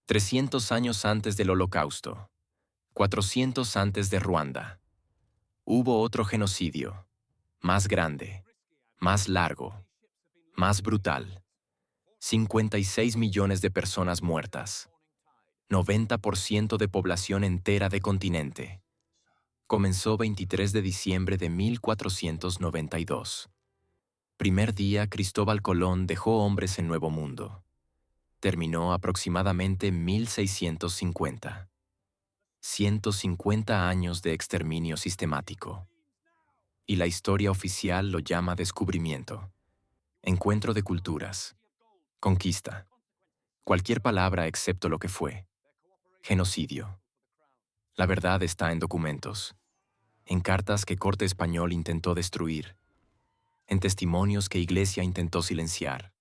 300 años antes del Holocausto, 400 antes de Ruanda, hubo otro genocidio, más grande, más largo, más brutal. 56 millones de personas muertas, 90% de población entera de continente. Comenzó 23 de diciembre de 1492. Primer día Cristóbal Colón dejó hombres en Nuevo Mundo. Terminó aproximadamente 1650. 150 años de exterminio sistemático. Y la historia oficial lo llama descubrimiento, encuentro de culturas, conquista, cualquier palabra excepto lo que fue, genocidio. La verdad está en documentos, en cartas que Corte Español intentó destruir, en testimonios que Iglesia intentó silenciar,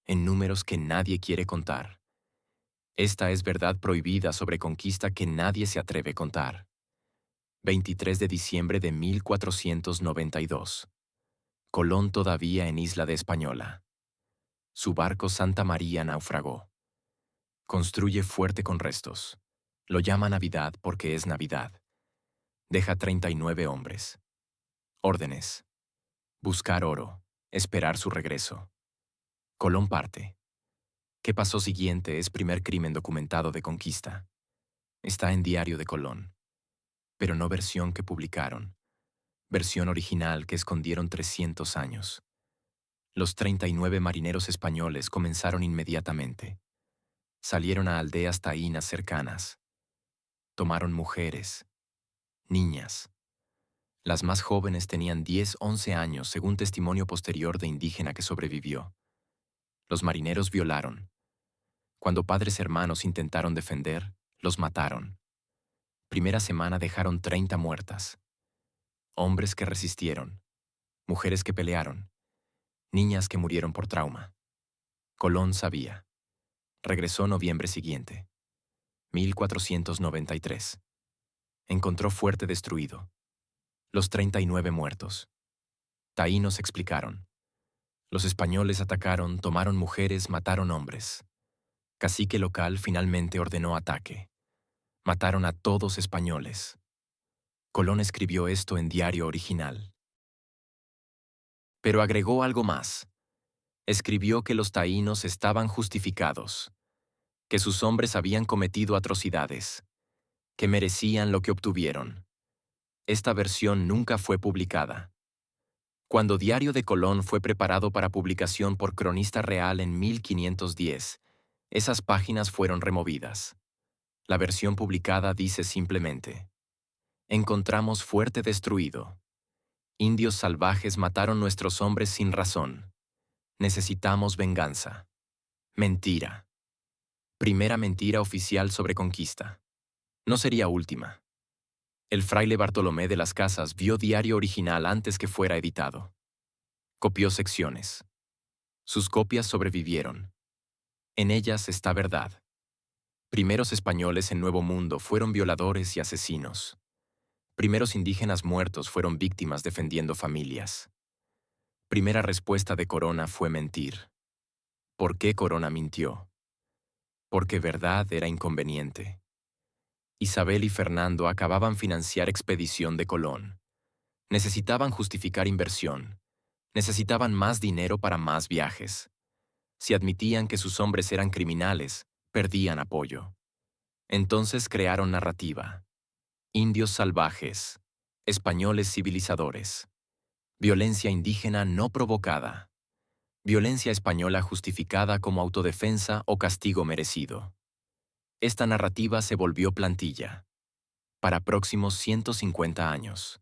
en números que nadie quiere contar. Esta es verdad prohibida sobre conquista que nadie se atreve a contar. 23 de diciembre de 1492. Colón todavía en Isla de Española. Su barco Santa María naufragó. Construye fuerte con restos. Lo llama Navidad porque es Navidad. Deja 39 hombres. Órdenes. Buscar oro. Esperar su regreso. Colón parte. ¿Qué pasó siguiente? Es primer crimen documentado de conquista. Está en Diario de Colón. Pero no versión que publicaron. Versión original que escondieron 300 años. Los 39 marineros españoles comenzaron inmediatamente. Salieron a aldeas taínas cercanas. Tomaron mujeres, niñas. Las más jóvenes tenían 10, 11 años, según testimonio posterior de indígena que sobrevivió. Los marineros violaron. Cuando padres hermanos intentaron defender, los mataron. Primera semana dejaron 30 muertas. Hombres que resistieron, mujeres que pelearon, niñas que murieron por trauma. Colón sabía. Regresó noviembre siguiente, 1493. Encontró fuerte destruido. Los 39 muertos. Taínos explicaron. Los españoles atacaron, tomaron mujeres, mataron hombres. Cacique local finalmente ordenó ataque. Mataron a todos españoles. Colón escribió esto en diario original. Pero agregó algo más. Escribió que los taínos estaban justificados, que sus hombres habían cometido atrocidades, que merecían lo que obtuvieron. Esta versión nunca fue publicada. Cuando Diario de Colón fue preparado para publicación por Cronista Real en 1510, esas páginas fueron removidas. La versión publicada dice simplemente: encontramos fuerte destruido. Indios salvajes mataron nuestros hombres sin razón. Necesitamos venganza. Mentira. Primera mentira oficial sobre conquista. No sería última. El fraile Bartolomé de las Casas vio Diario original antes que fuera editado. Copió secciones. Sus copias sobrevivieron. En ellas está verdad. Primeros españoles en Nuevo Mundo fueron violadores y asesinos. Primeros indígenas muertos fueron víctimas defendiendo familias. Primera respuesta de Corona fue mentir. ¿Por qué Corona mintió? Porque verdad era inconveniente. Isabel y Fernando acababan financiar expedición de Colón. Necesitaban justificar inversión. Necesitaban más dinero para más viajes. Si admitían que sus hombres eran criminales, perdían apoyo. Entonces crearon narrativa. Indios salvajes. Españoles civilizadores. Violencia indígena no provocada. Violencia española justificada como autodefensa o castigo merecido. Esta narrativa se volvió plantilla. Para próximos 150 años.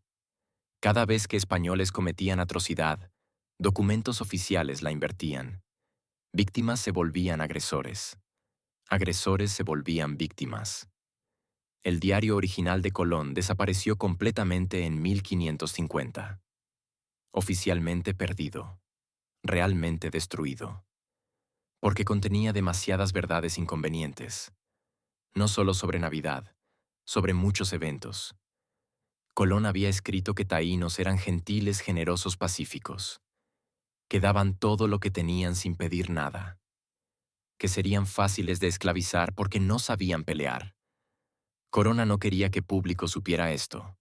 Cada vez que españoles cometían atrocidad, documentos oficiales la invertían. Víctimas se volvían agresores. Agresores se volvían víctimas. El diario original de Colón desapareció completamente en 1550. Oficialmente perdido. Realmente destruido. Porque contenía demasiadas verdades inconvenientes. No solo sobre Navidad, sobre muchos eventos. Colón había escrito que taínos eran gentiles, generosos, pacíficos, que daban todo lo que tenían sin pedir nada. que serían fáciles de esclavizar porque no sabían pelear. Corona no quería que público supiera esto.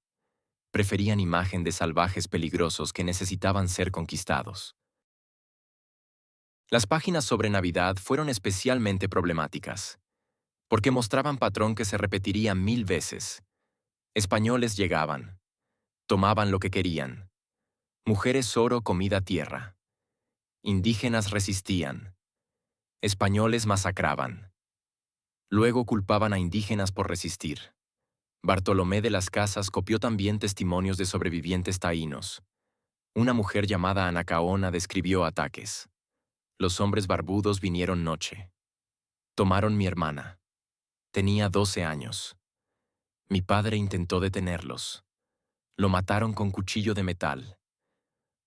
Preferían imagen de salvajes peligrosos que necesitaban ser conquistados. Las páginas sobre Navidad fueron especialmente problemáticas, porque mostraban patrón que se repetiría 1000 veces. Españoles llegaban, tomaban lo que querían. Mujeres oro, comida tierra. Indígenas resistían. Españoles masacraban. Luego culpaban a indígenas por resistir. Bartolomé de las Casas copió también testimonios de sobrevivientes taínos. Una mujer llamada Anacaona describió ataques. Los hombres barbudos vinieron noche. Tomaron mi hermana. Tenía 12 años. Mi padre intentó detenerlos. Lo mataron con cuchillo de metal.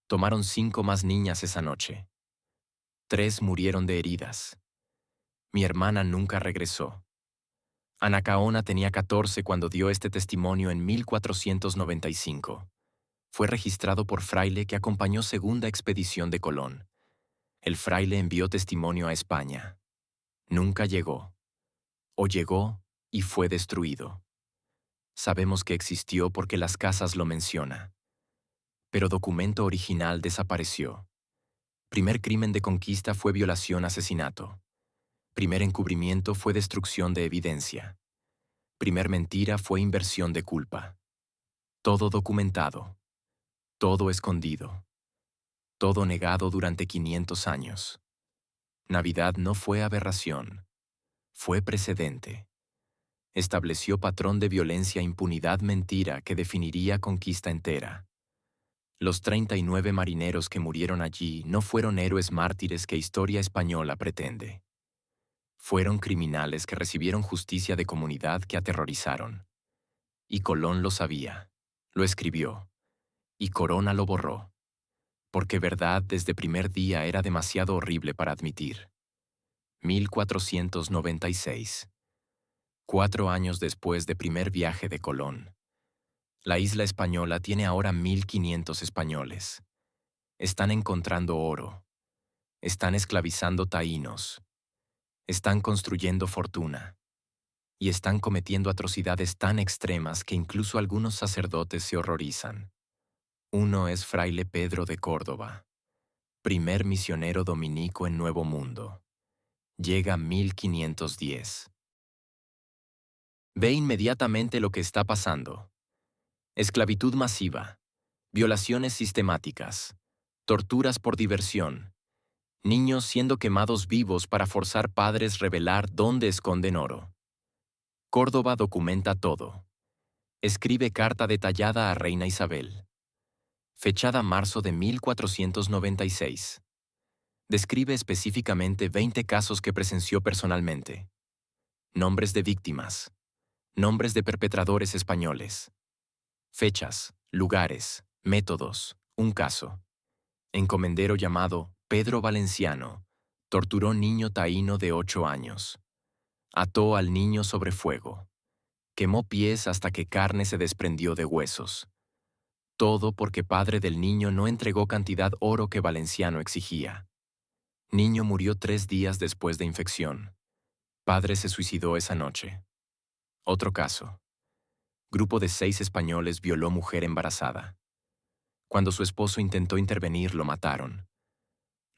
Tomaron 5 más niñas esa noche. 3 murieron de heridas. Mi hermana nunca regresó. Anacaona tenía 14 cuando dio este testimonio en 1495. Fue registrado por fraile que acompañó segunda expedición de Colón. El fraile envió testimonio a España. Nunca llegó. O llegó y fue destruido. Sabemos que existió porque las casas lo menciona. Pero documento original desapareció. Primer crimen de conquista fue violación-asesinato. Primer encubrimiento fue destrucción de evidencia. Primer mentira fue inversión de culpa. Todo documentado. Todo escondido. Todo negado durante 500 años. Navidad no fue aberración. Fue precedente. Estableció patrón de violencia, impunidad, mentira que definiría conquista entera. Los 39 marineros que murieron allí no fueron héroes mártires que historia española pretende. Fueron criminales que recibieron justicia de comunidad que aterrorizaron. Y Colón lo sabía. Lo escribió. Y Corona lo borró. Porque verdad desde primer día era demasiado horrible para admitir. 1496. 4 años después de primer viaje de Colón. La isla española tiene ahora 1500 españoles. Están encontrando oro. Están esclavizando taínos. Están construyendo fortuna. Y están cometiendo atrocidades tan extremas que incluso algunos sacerdotes se horrorizan. Uno es fraile Pedro de Córdoba, primer misionero dominico en Nuevo Mundo. Llega 1510. Ve inmediatamente lo que está pasando. Esclavitud masiva, violaciones sistemáticas, torturas por diversión, niños siendo quemados vivos para forzar padres revelar dónde esconden oro. Córdoba documenta todo. Escribe carta detallada a Reina Isabel. Fechada marzo de 1496. Describe específicamente 20 casos que presenció personalmente. Nombres de víctimas. Nombres de perpetradores españoles. Fechas, lugares, métodos, un caso. Encomendero llamado Pedro Valenciano torturó niño taíno de 8 años. Ató al niño sobre fuego. Quemó pies hasta que carne se desprendió de huesos. Todo porque padre del niño no entregó cantidad oro que Valenciano exigía. Niño murió 3 días después de infección. Padre se suicidó esa noche. Otro caso. Grupo de 6 españoles violó mujer embarazada. Cuando su esposo intentó intervenir, lo mataron.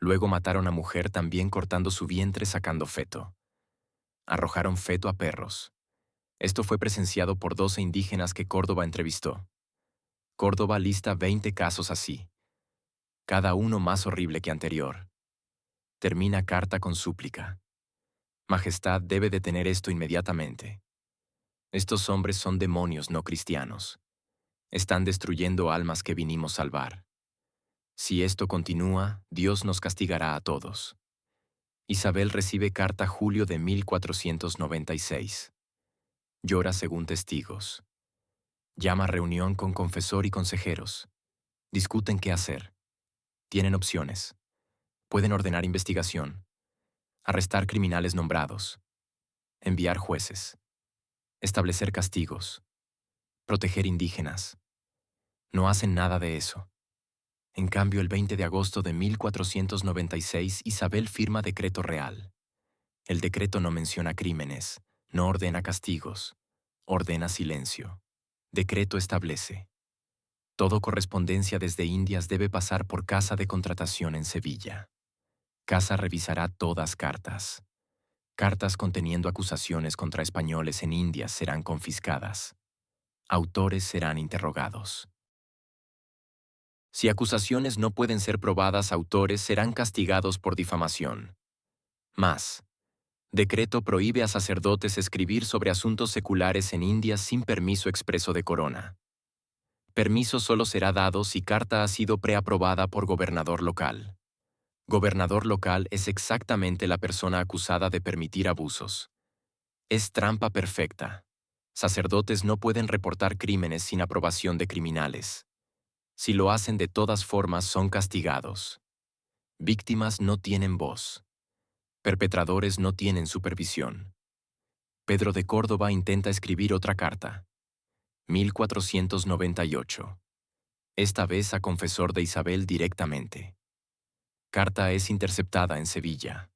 Luego mataron a mujer también cortando su vientre sacando feto. Arrojaron feto a perros. Esto fue presenciado por 12 indígenas que Córdoba entrevistó. Córdoba lista 20 casos así. Cada uno más horrible que anterior. Termina carta con súplica. Majestad debe detener esto inmediatamente. Estos hombres son demonios no cristianos. Están destruyendo almas que vinimos salvar. Si esto continúa, Dios nos castigará a todos. Isabel recibe carta julio de 1496. Llora según testigos. Llama reunión con confesor y consejeros. Discuten qué hacer. Tienen opciones. Pueden ordenar investigación. Arrestar criminales nombrados. Enviar jueces. Establecer castigos. Proteger indígenas. No hacen nada de eso. En cambio, el 20 de agosto de 1496, Isabel firma decreto real. El decreto no menciona crímenes, no ordena castigos, ordena silencio. Decreto establece: todo correspondencia desde Indias debe pasar por Casa de Contratación en Sevilla. Casa revisará todas cartas. Cartas conteniendo acusaciones contra españoles en Indias serán confiscadas. Autores serán interrogados. Si acusaciones no pueden ser probadas, autores serán castigados por difamación. Más. Decreto prohíbe a sacerdotes escribir sobre asuntos seculares en Indias sin permiso expreso de corona. Permiso solo será dado si carta ha sido preaprobada por gobernador local. Gobernador local es exactamente la persona acusada de permitir abusos. Es trampa perfecta. Sacerdotes no pueden reportar crímenes sin aprobación de criminales. Si lo hacen de todas formas, son castigados. Víctimas no tienen voz. Perpetradores no tienen supervisión. Pedro de Córdoba intenta escribir otra carta. 1498. Esta vez a confesor de Isabel directamente. Carta es interceptada en Sevilla.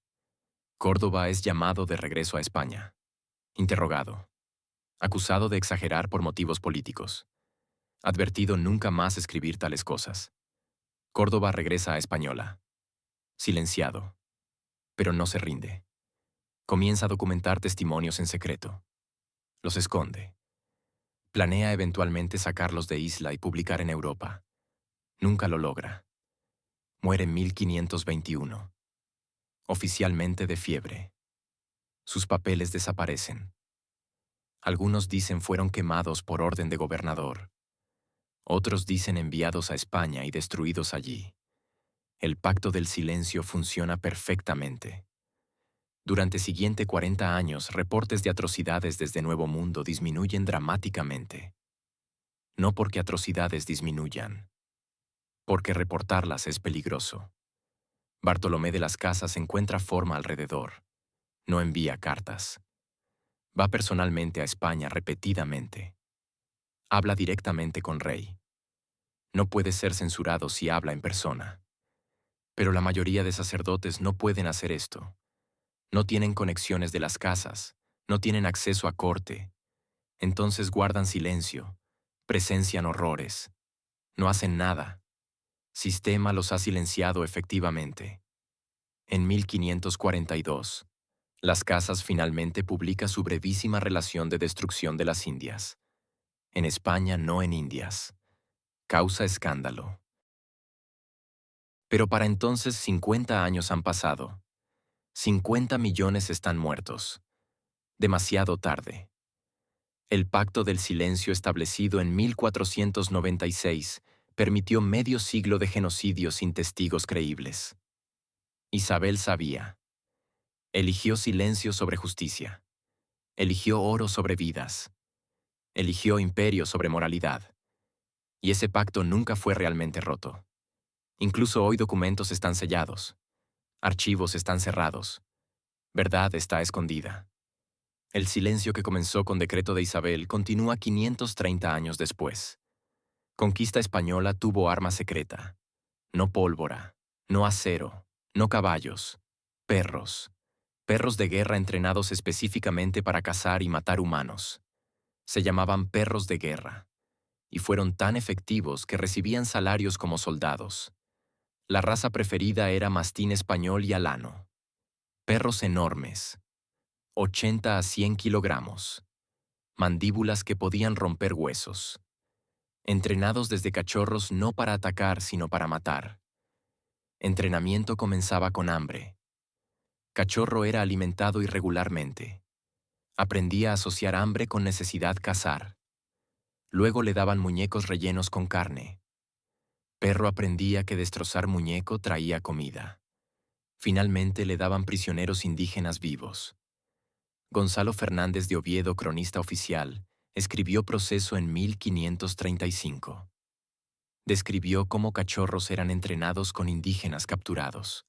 Córdoba es llamado de regreso a España. Interrogado. Acusado de exagerar por motivos políticos. Advertido nunca más escribir tales cosas. Córdoba regresa a Española. Silenciado. Pero no se rinde. Comienza a documentar testimonios en secreto. Los esconde. Planea eventualmente sacarlos de isla y publicar en Europa. Nunca lo logra. Muere en 1521. Oficialmente de fiebre. Sus papeles desaparecen. Algunos dicen fueron quemados por orden de gobernador. Otros dicen enviados a España y destruidos allí. El pacto del silencio funciona perfectamente. Durante siguiente 40 años, reportes de atrocidades desde Nuevo Mundo disminuyen dramáticamente. No porque atrocidades disminuyan, porque reportarlas es peligroso. Bartolomé de las Casas encuentra forma alrededor. No envía cartas. Va personalmente a España repetidamente. Habla directamente con Rey. No puede ser censurado si habla en persona. Pero la mayoría de sacerdotes no pueden hacer esto. No tienen conexiones de las casas, no tienen acceso a corte. Entonces guardan silencio, presencian horrores. No hacen nada. Sistema los ha silenciado efectivamente. En 1542, Las Casas finalmente publica su brevísima relación de destrucción de las Indias. En España, no en Indias. Causa escándalo. Pero para entonces 50 años han pasado. 50 millones están muertos. Demasiado tarde. El Pacto del Silencio establecido en 1496 permitió medio siglo de genocidio sin testigos creíbles. Isabel sabía. Eligió silencio sobre justicia. Eligió oro sobre vidas. Eligió imperio sobre moralidad. Y ese pacto nunca fue realmente roto. Incluso hoy documentos están sellados. Archivos están cerrados. Verdad está escondida. El silencio que comenzó con decreto de Isabel continúa 530 años después. Conquista española tuvo arma secreta. No pólvora, no acero, no caballos, perros. Perros de guerra entrenados específicamente para cazar y matar humanos. Se llamaban perros de guerra, y fueron tan efectivos que recibían salarios como soldados. La raza preferida era mastín español y alano. Perros enormes, 80 a 100 kilogramos. Mandíbulas que podían romper huesos. Entrenados desde cachorros no para atacar, sino para matar. Entrenamiento comenzaba con hambre. Cachorro era alimentado irregularmente. Aprendía a asociar hambre con necesidad cazar. Luego le daban muñecos rellenos con carne. Perro aprendía que destrozar muñeco traía comida. Finalmente le daban prisioneros indígenas vivos. Gonzalo Fernández de Oviedo, cronista oficial, escribió Proceso en 1535. Describió cómo cachorros eran entrenados con indígenas capturados.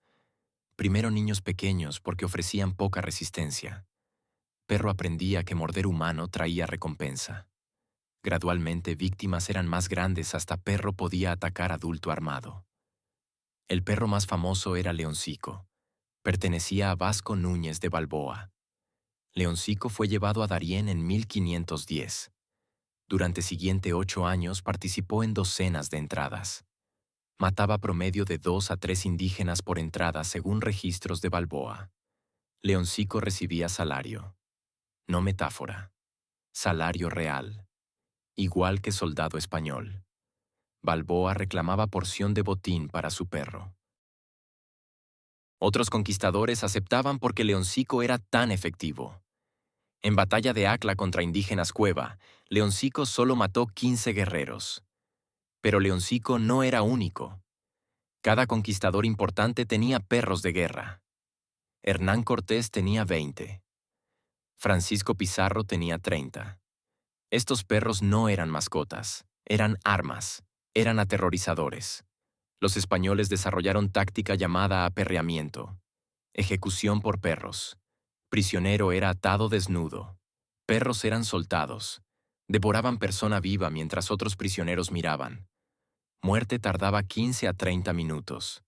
Primero niños pequeños porque ofrecían poca resistencia. Perro aprendía que morder humano traía recompensa. Gradualmente víctimas eran más grandes hasta Perro podía atacar adulto armado. El perro más famoso era Leoncico, Pertenecía a Vasco Núñez de Balboa. Leoncico fue llevado a Darién en 1510. Durante siguiente 8 años participó en docenas de entradas. Mataba promedio de 2 a 3 indígenas por entrada según registros de Balboa. Leoncico recibía salario, no metáfora, salario real, igual que soldado español. Balboa reclamaba porción de botín para su perro. Otros conquistadores aceptaban porque Leoncico era tan efectivo. En batalla de Acla contra indígenas Cueva, Leoncico solo mató 15 guerreros. Pero Leoncico no era único. Cada conquistador importante tenía perros de guerra. Hernán Cortés tenía 20. Francisco Pizarro tenía 30. Estos perros no eran mascotas, eran armas, eran aterrorizadores. Los españoles desarrollaron táctica llamada aperreamiento, ejecución por perros. Prisionero era atado desnudo. Perros eran soltados. Devoraban persona viva mientras otros prisioneros miraban. Muerte tardaba 15 a 30 minutos.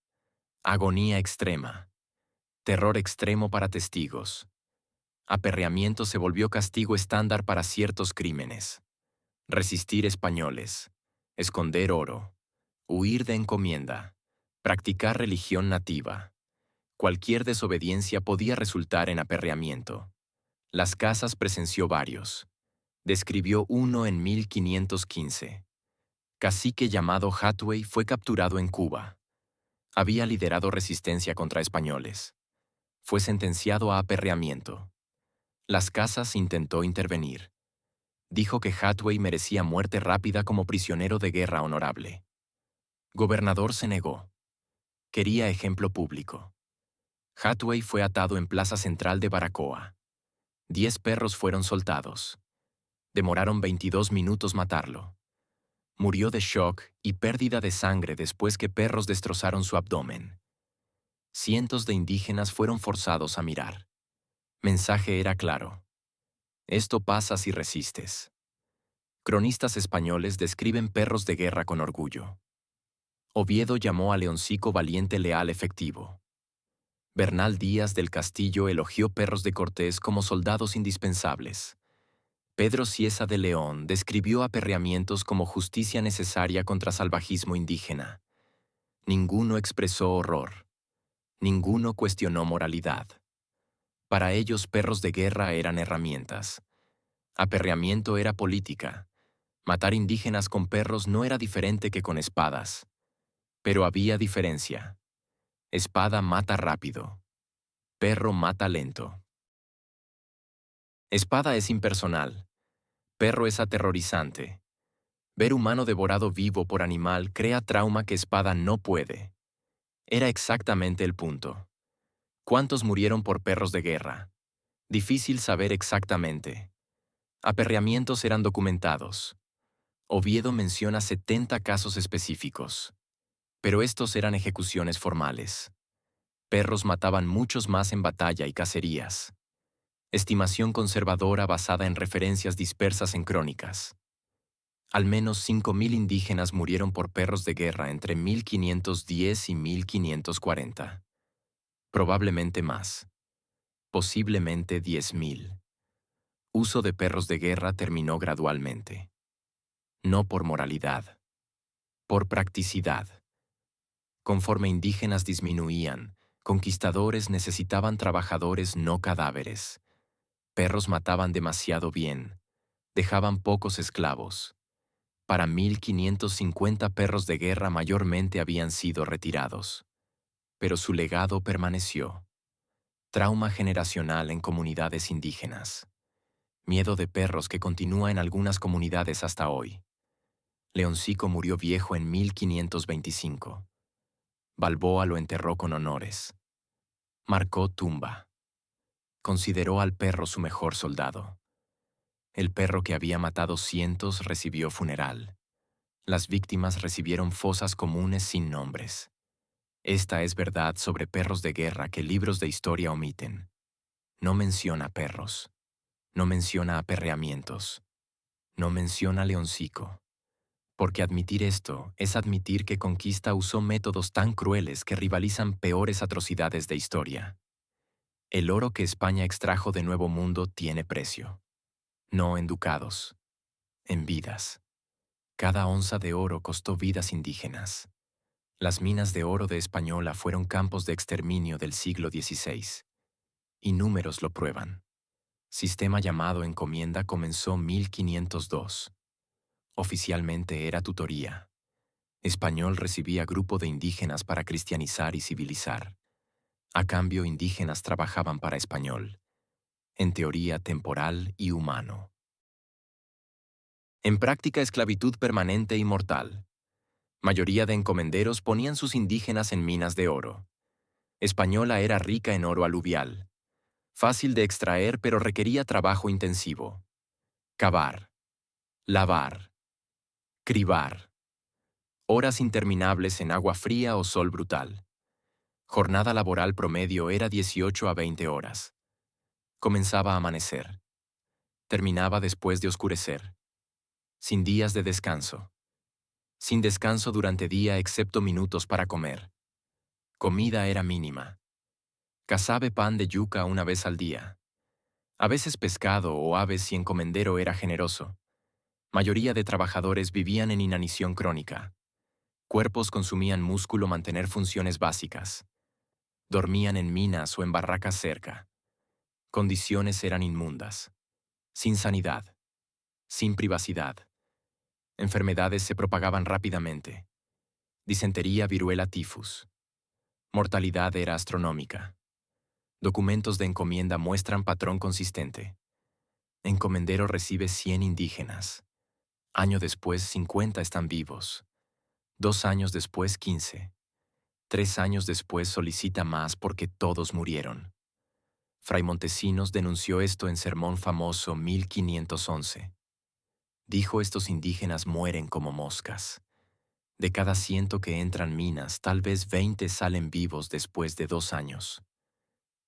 Agonía extrema. Terror extremo para testigos. Aperreamiento se volvió castigo estándar para ciertos crímenes. Resistir españoles. Esconder oro. Huir de encomienda. Practicar religión nativa. Cualquier desobediencia podía resultar en aperreamiento. Las Casas presenció varios. Describió uno en 1515. Cacique llamado Hathaway fue capturado en Cuba. Había liderado resistencia contra españoles. Fue sentenciado a aperreamiento. Las Casas intentó intervenir. Dijo que Hathaway merecía muerte rápida como prisionero de guerra honorable. Gobernador se negó. Quería ejemplo público. Hathaway fue atado en Plaza Central de Baracoa. 10 perros fueron soltados. Demoraron 22 minutos matarlo. Murió de shock y pérdida de sangre después que perros destrozaron su abdomen. Cientos de indígenas fueron forzados a mirar. Mensaje era claro. Esto pasa si resistes. Cronistas españoles describen perros de guerra con orgullo. Oviedo llamó a Leoncico valiente, leal, efectivo. Bernal Díaz del Castillo elogió perros de Cortés como soldados indispensables. Pedro Cieza de León describió aperreamientos como justicia necesaria contra salvajismo indígena. Ninguno expresó horror. Ninguno cuestionó moralidad. Para ellos, perros de guerra eran herramientas. Aperreamiento era política. Matar indígenas con perros no era diferente que con espadas. Pero había diferencia. Espada mata rápido. Perro mata lento. Espada es impersonal. Perro es aterrorizante. Ver humano devorado vivo por animal crea trauma que espada no puede. Era exactamente el punto. ¿Cuántos murieron por perros de guerra? Difícil saber exactamente. Aperreamientos eran documentados. Oviedo menciona 70 casos específicos. Pero estos eran ejecuciones formales. Perros mataban muchos más en batalla y cacerías. Estimación conservadora basada en referencias dispersas en crónicas. Al menos 5.000 indígenas murieron por perros de guerra entre 1510 y 1540. Probablemente más. Posiblemente 10.000. Uso de perros de guerra terminó gradualmente. No por moralidad. Por practicidad. Conforme indígenas disminuían, conquistadores necesitaban trabajadores, no cadáveres. Perros mataban demasiado bien. Dejaban pocos esclavos. Para 1550 perros de guerra mayormente habían sido retirados. Pero su legado permaneció. Trauma generacional en comunidades indígenas. Miedo de perros que continúa en algunas comunidades hasta hoy. Leoncico murió viejo en 1525. Balboa lo enterró con honores. Marcó tumba. Consideró al perro su mejor soldado. El perro que había matado cientos recibió funeral. Las víctimas recibieron fosas comunes sin nombres. Esta es verdad sobre perros de guerra que libros de historia omiten. No menciona perros. No menciona aperreamientos. No menciona Leoncico. Porque admitir esto es admitir que Conquista usó métodos tan crueles que rivalizan peores atrocidades de historia. El oro que España extrajo de Nuevo Mundo tiene precio. No en ducados, en vidas. Cada onza de oro costó vidas indígenas. Las minas de oro de Española fueron campos de exterminio del siglo XVI. Y números lo prueban. Sistema llamado encomienda comenzó 1502. Oficialmente era tutoría. Español recibía grupo de indígenas para cristianizar y civilizar. A cambio, indígenas trabajaban para español. En teoría temporal y humano. En práctica, esclavitud permanente y mortal. Mayoría de encomenderos ponían sus indígenas en minas de oro. Española era rica en oro aluvial. Fácil de extraer, pero requería trabajo intensivo. Cavar. Lavar. Cribar. Horas interminables en agua fría o sol brutal. Jornada laboral promedio era 18 a 20 horas. Comenzaba a amanecer. Terminaba después de oscurecer. Sin días de descanso. Sin descanso durante día excepto minutos para comer. Comida era mínima. Casabe pan de yuca una vez al día. A veces pescado o aves si encomendero era generoso. Mayoría de trabajadores vivían en inanición crónica. Cuerpos consumían músculo mantener funciones básicas. Dormían en minas o en barracas cerca. Condiciones eran inmundas. Sin sanidad. Sin privacidad. Enfermedades se propagaban rápidamente. Disentería, viruela, tifus. Mortalidad era astronómica. Documentos de encomienda muestran patrón consistente. Encomendero recibe 100 indígenas. Año después, 50 están vivos. 2 años después, 15. 3 años después solicita más porque todos murieron. Fray Montesinos denunció esto en Sermón Famoso 1511. Dijo: estos indígenas mueren como moscas. De cada 100 que entran minas, tal vez 20 salen vivos después de 2 años.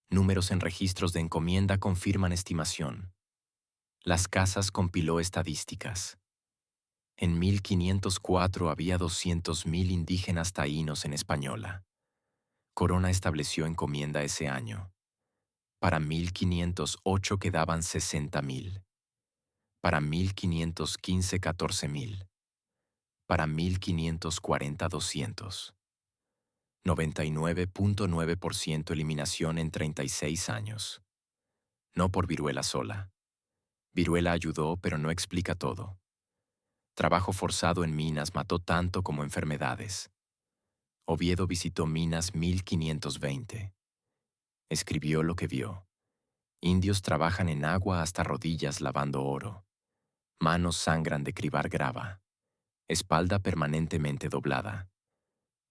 Números en registros de encomienda confirman estimación. Las Casas compiló estadísticas. En 1504 había 200.000 indígenas taínos en Española. Corona estableció encomienda ese año. Para 1508 quedaban 60.000. Para 1515, 14.000. Para 1540, 200. 99.9% eliminación en 36 años. No por viruela sola. Viruela ayudó, pero no explica todo. Trabajo forzado en minas mató tanto como enfermedades. Oviedo visitó minas 1520. Escribió lo que vio. Indios trabajan en agua hasta rodillas lavando oro. Manos sangran de cribar grava. Espalda permanentemente doblada.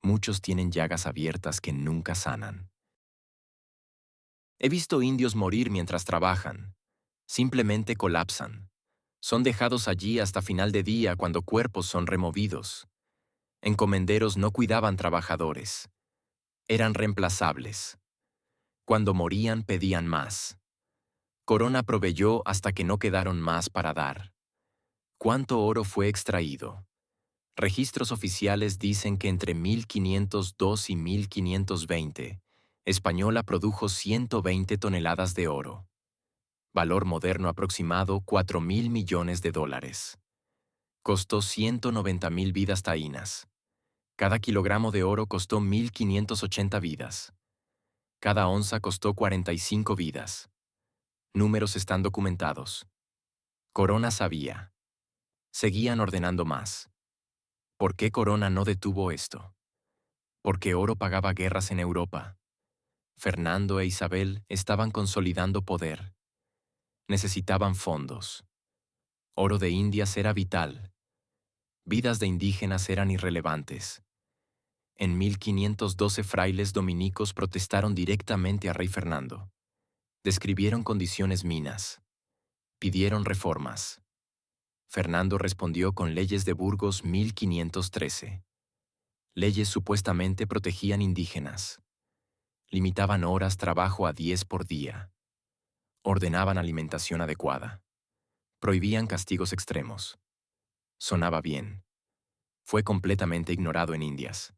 Muchos tienen llagas abiertas que nunca sanan. He visto indios morir mientras trabajan. Simplemente colapsan. Son dejados allí hasta final de día cuando cuerpos son removidos. Encomenderos no cuidaban trabajadores. Eran reemplazables. Cuando morían pedían más. Corona proveyó hasta que no quedaron más para dar. ¿Cuánto oro fue extraído? Registros oficiales dicen que entre 1502 y 1520, Española produjo 120 toneladas de oro. Valor moderno aproximado $4.000 millones. Costó 190.000 vidas taínas. Cada kilogramo de oro costó 1.580 vidas. Cada onza costó 45 vidas. Números están documentados. Corona sabía. Seguían ordenando más. ¿Por qué Corona no detuvo esto? Porque oro pagaba guerras en Europa. Fernando e Isabel estaban consolidando poder. Necesitaban fondos. Oro de Indias era vital. Vidas de indígenas eran irrelevantes. En 1512 frailes dominicos protestaron directamente a rey Fernando. Describieron condiciones minas. Pidieron reformas. Fernando respondió con leyes de Burgos 1513. Leyes supuestamente protegían indígenas. Limitaban horas trabajo a 10 por día. Ordenaban alimentación adecuada. Prohibían castigos extremos. Sonaba bien. Fue completamente ignorado en Indias.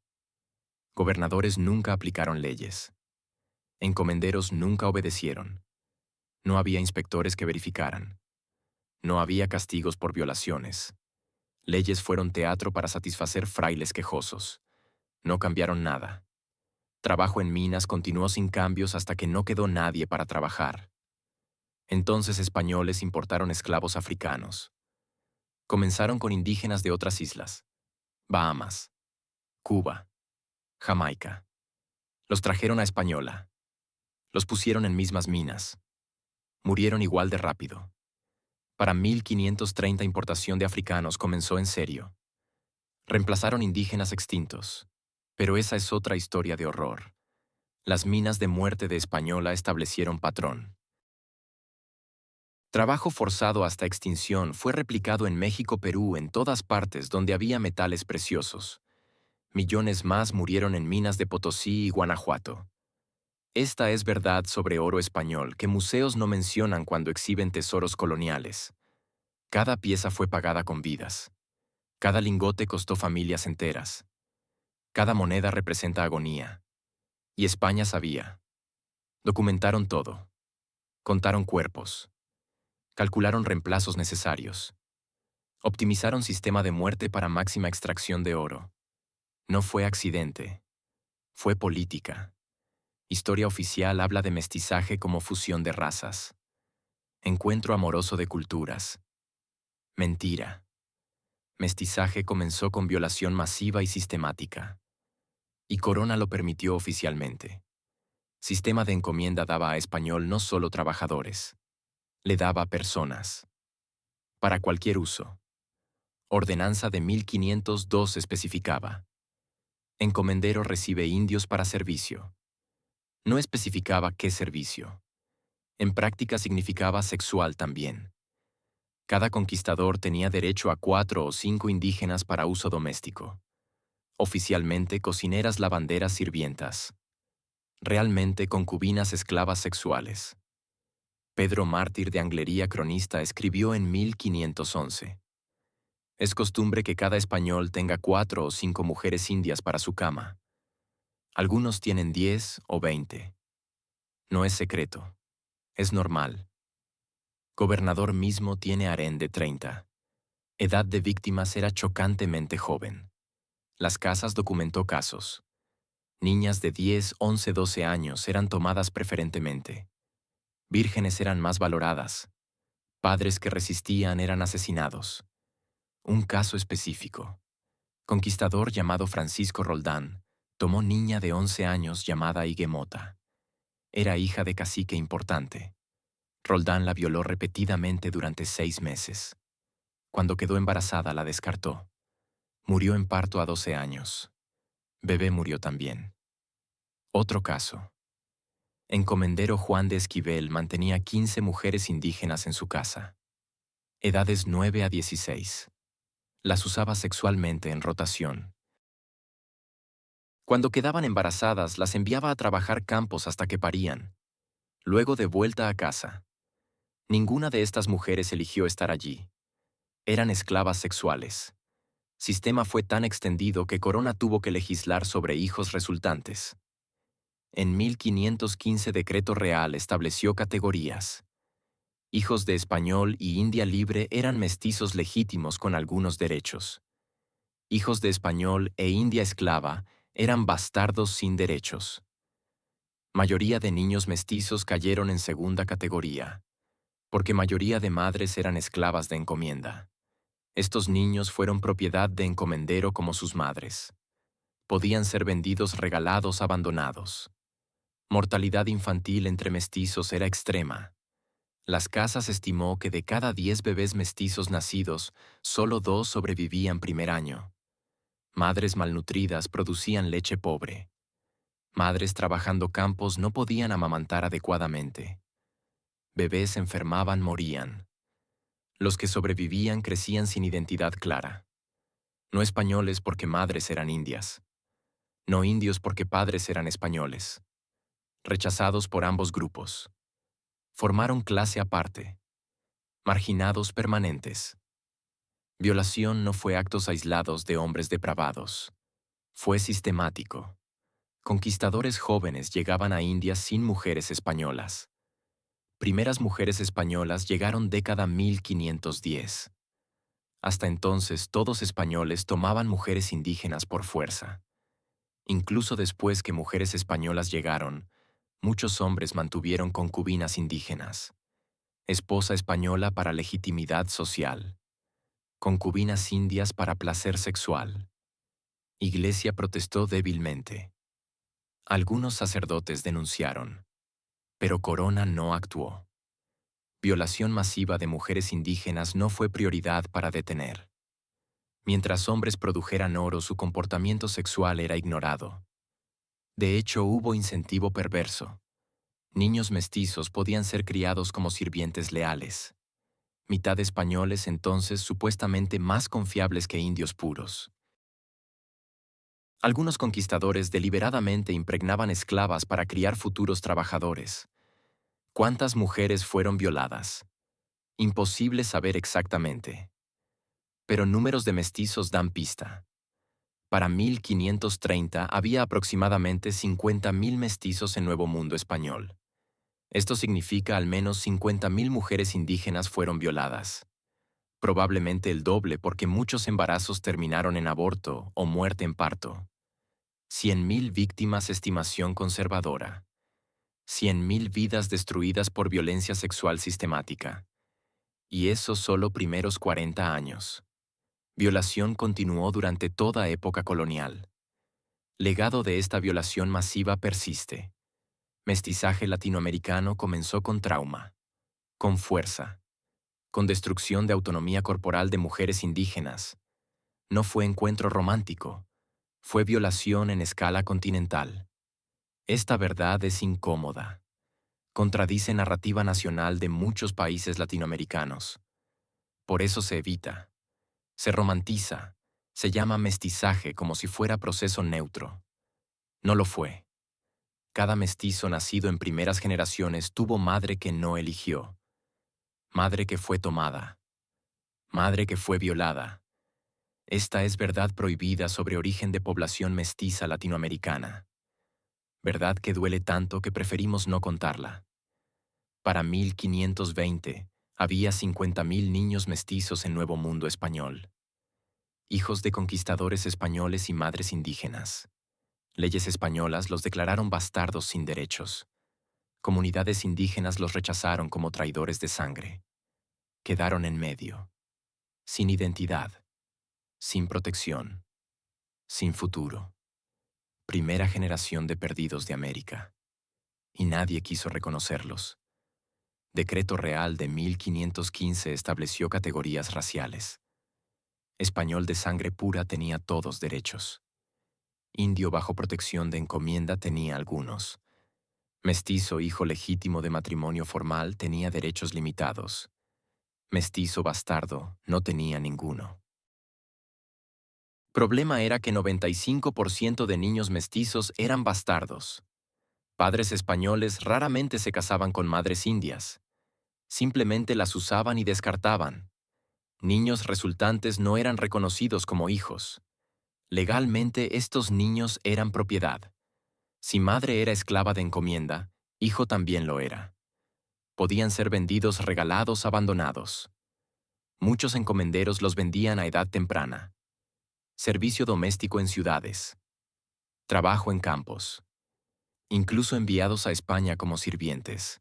Gobernadores nunca aplicaron leyes. Encomenderos nunca obedecieron. No había inspectores que verificaran. No había castigos por violaciones. Leyes fueron teatro para satisfacer frailes quejosos. No cambiaron nada. Trabajo en minas continuó sin cambios hasta que no quedó nadie para trabajar. Entonces españoles importaron esclavos africanos. Comenzaron con indígenas de otras islas: Bahamas, Cuba, Jamaica. Los trajeron a Española. Los pusieron en mismas minas. Murieron igual de rápido. Para 1530 importación de africanos comenzó en serio. Reemplazaron indígenas extintos. Pero esa es otra historia de horror. Las minas de muerte de Española establecieron patrón. Trabajo forzado hasta extinción fue replicado en México, Perú, en todas partes donde había metales preciosos. Millones más murieron en minas de Potosí y Guanajuato. Esta es verdad sobre oro español que museos no mencionan cuando exhiben tesoros coloniales. Cada pieza fue pagada con vidas. Cada lingote costó familias enteras. Cada moneda representa agonía. Y España sabía. Documentaron todo. Contaron cuerpos. Calcularon reemplazos necesarios. Optimizaron sistema de muerte para máxima extracción de oro. No fue accidente. Fue política. Historia oficial habla de mestizaje como fusión de razas. Encuentro amoroso de culturas. Mentira. Mestizaje comenzó con violación masiva y sistemática. Y Corona lo permitió oficialmente. Sistema de encomienda daba a español no solo trabajadores. Le daba personas. Para cualquier uso. Ordenanza de 1502 especificaba: encomendero recibe indios para servicio. No especificaba qué servicio. En práctica significaba sexual también. Cada conquistador tenía derecho a 4 o 5 indígenas para uso doméstico. Oficialmente cocineras, lavanderas, sirvientas. Realmente concubinas, esclavas sexuales. Pedro Mártir de Anglería, cronista, escribió en 1511: es costumbre que cada español tenga 4 o 5 mujeres indias para su cama. Algunos tienen 10 o 20. No es secreto. Es normal. Gobernador mismo tiene harén de 30. Edad de víctimas era chocantemente joven. Las casas documentó casos. Niñas de 10, 11, 12 años eran tomadas preferentemente. Vírgenes eran más valoradas. Padres que resistían eran asesinados. Un caso específico. Conquistador llamado Francisco Roldán tomó niña de 11 años llamada Higuemota. Era hija de cacique importante. Roldán la violó repetidamente durante 6 meses. Cuando quedó embarazada la descartó. Murió en parto a 12 años. Bebé murió también. Otro caso. Encomendero Juan de Esquivel mantenía 15 mujeres indígenas en su casa. Edades 9 a 16. Las usaba sexualmente en rotación. Cuando quedaban embarazadas, las enviaba a trabajar campos hasta que parían. Luego de vuelta a casa. Ninguna de estas mujeres eligió estar allí. Eran esclavas sexuales. Sistema fue tan extendido que Corona tuvo que legislar sobre hijos resultantes. En 1515 decreto real estableció categorías. Hijos de español y india libre eran mestizos legítimos con algunos derechos. Hijos de español e india esclava eran bastardos sin derechos. Mayoría de niños mestizos cayeron en segunda categoría, porque mayoría de madres eran esclavas de encomienda. Estos niños fueron propiedad de encomendero como sus madres. Podían ser vendidos, regalados, abandonados. Mortalidad infantil entre mestizos era extrema. Las casas estimó que de cada 10 bebés mestizos nacidos, solo 2 sobrevivían primer año. Madres malnutridas producían leche pobre. Madres trabajando campos no podían amamantar adecuadamente. Bebés enfermaban, morían. Los que sobrevivían crecían sin identidad clara. No españoles porque madres eran indias. No indios porque padres eran españoles. Rechazados por ambos grupos. Formaron clase aparte. Marginados permanentes. Violación no fue actos aislados de hombres depravados. Fue sistemático. Conquistadores jóvenes llegaban a India sin mujeres españolas. Primeras mujeres españolas llegaron década 1510. Hasta entonces todos españoles tomaban mujeres indígenas por fuerza. Incluso después que mujeres españolas llegaron, muchos hombres mantuvieron concubinas indígenas. Esposa española para legitimidad social. Concubinas indias para placer sexual. Iglesia protestó débilmente. Algunos sacerdotes denunciaron, pero Corona no actuó. Violación masiva de mujeres indígenas no fue prioridad para detener. Mientras hombres produjeran oro, su comportamiento sexual era ignorado. De hecho, hubo incentivo perverso. Niños mestizos podían ser criados como sirvientes leales. Mitad españoles entonces supuestamente más confiables que indios puros. Algunos conquistadores deliberadamente impregnaban esclavas para criar futuros trabajadores. ¿Cuántas mujeres fueron violadas? Imposible saber exactamente. Pero números de mestizos dan pista. Para 1530 había aproximadamente 50.000 mestizos en Nuevo Mundo español. Esto significa al menos 50.000 mujeres indígenas fueron violadas. Probablemente el doble porque muchos embarazos terminaron en aborto o muerte en parto. 100.000 víctimas, estimación conservadora. 100.000 vidas destruidas por violencia sexual sistemática. Y eso solo primeros 40 años. Violación continuó durante toda época colonial. Legado de esta violación masiva persiste. Mestizaje latinoamericano comenzó con trauma, con fuerza, con destrucción de autonomía corporal de mujeres indígenas. No fue encuentro romántico, fue violación en escala continental. Esta verdad es incómoda. Contradice narrativa nacional de muchos países latinoamericanos. Por eso se evita. Se romantiza. Se llama mestizaje como si fuera proceso neutro. No lo fue. Cada mestizo nacido en primeras generaciones tuvo madre que no eligió. Madre que fue tomada. Madre que fue violada. Esta es verdad prohibida sobre origen de población mestiza latinoamericana. Verdad que duele tanto que preferimos no contarla. Para 1520, había 50.000 niños mestizos en Nuevo Mundo español. Hijos de conquistadores españoles y madres indígenas. Leyes españolas los declararon bastardos sin derechos. Comunidades indígenas los rechazaron como traidores de sangre. Quedaron en medio. Sin identidad. Sin protección. Sin futuro. Primera generación de perdidos de América. Y nadie quiso reconocerlos. Decreto Real de 1515 estableció categorías raciales. Español de sangre pura tenía todos derechos. Indio bajo protección de encomienda tenía algunos. Mestizo hijo legítimo de matrimonio formal tenía derechos limitados. Mestizo bastardo no tenía ninguno. Problema era que 95% de niños mestizos eran bastardos. Padres españoles raramente se casaban con madres indias. Simplemente las usaban y descartaban. Niños resultantes no eran reconocidos como hijos. Legalmente estos niños eran propiedad. Si madre era esclava de encomienda, hijo también lo era. Podían ser vendidos, regalados, abandonados. Muchos encomenderos los vendían a edad temprana. Servicio doméstico en ciudades. Trabajo en campos. Incluso enviados a España como sirvientes.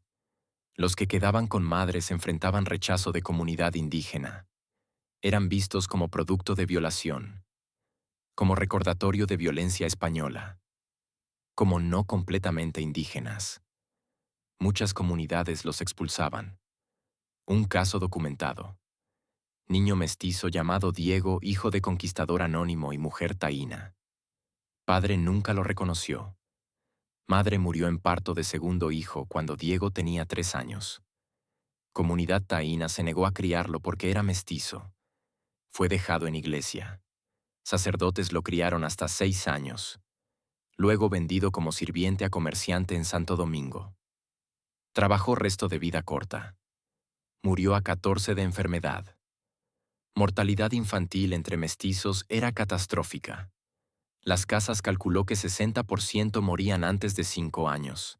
Los que quedaban con madres enfrentaban rechazo de comunidad indígena. Eran vistos como producto de violación. Como recordatorio de violencia española. Como no completamente indígenas. Muchas comunidades los expulsaban. Un caso documentado. Niño mestizo llamado Diego, hijo de conquistador anónimo y mujer taína. Padre nunca lo reconoció. Madre murió en parto de segundo hijo cuando Diego tenía 3 años. Comunidad taína se negó a criarlo porque era mestizo. Fue dejado en iglesia. Sacerdotes lo criaron hasta 6 años. Luego vendido como sirviente a comerciante en Santo Domingo. Trabajó resto de vida corta. Murió a 14 de enfermedad. Mortalidad infantil entre mestizos era catastrófica. Las Casas calculó que 60% morían antes de 5 años.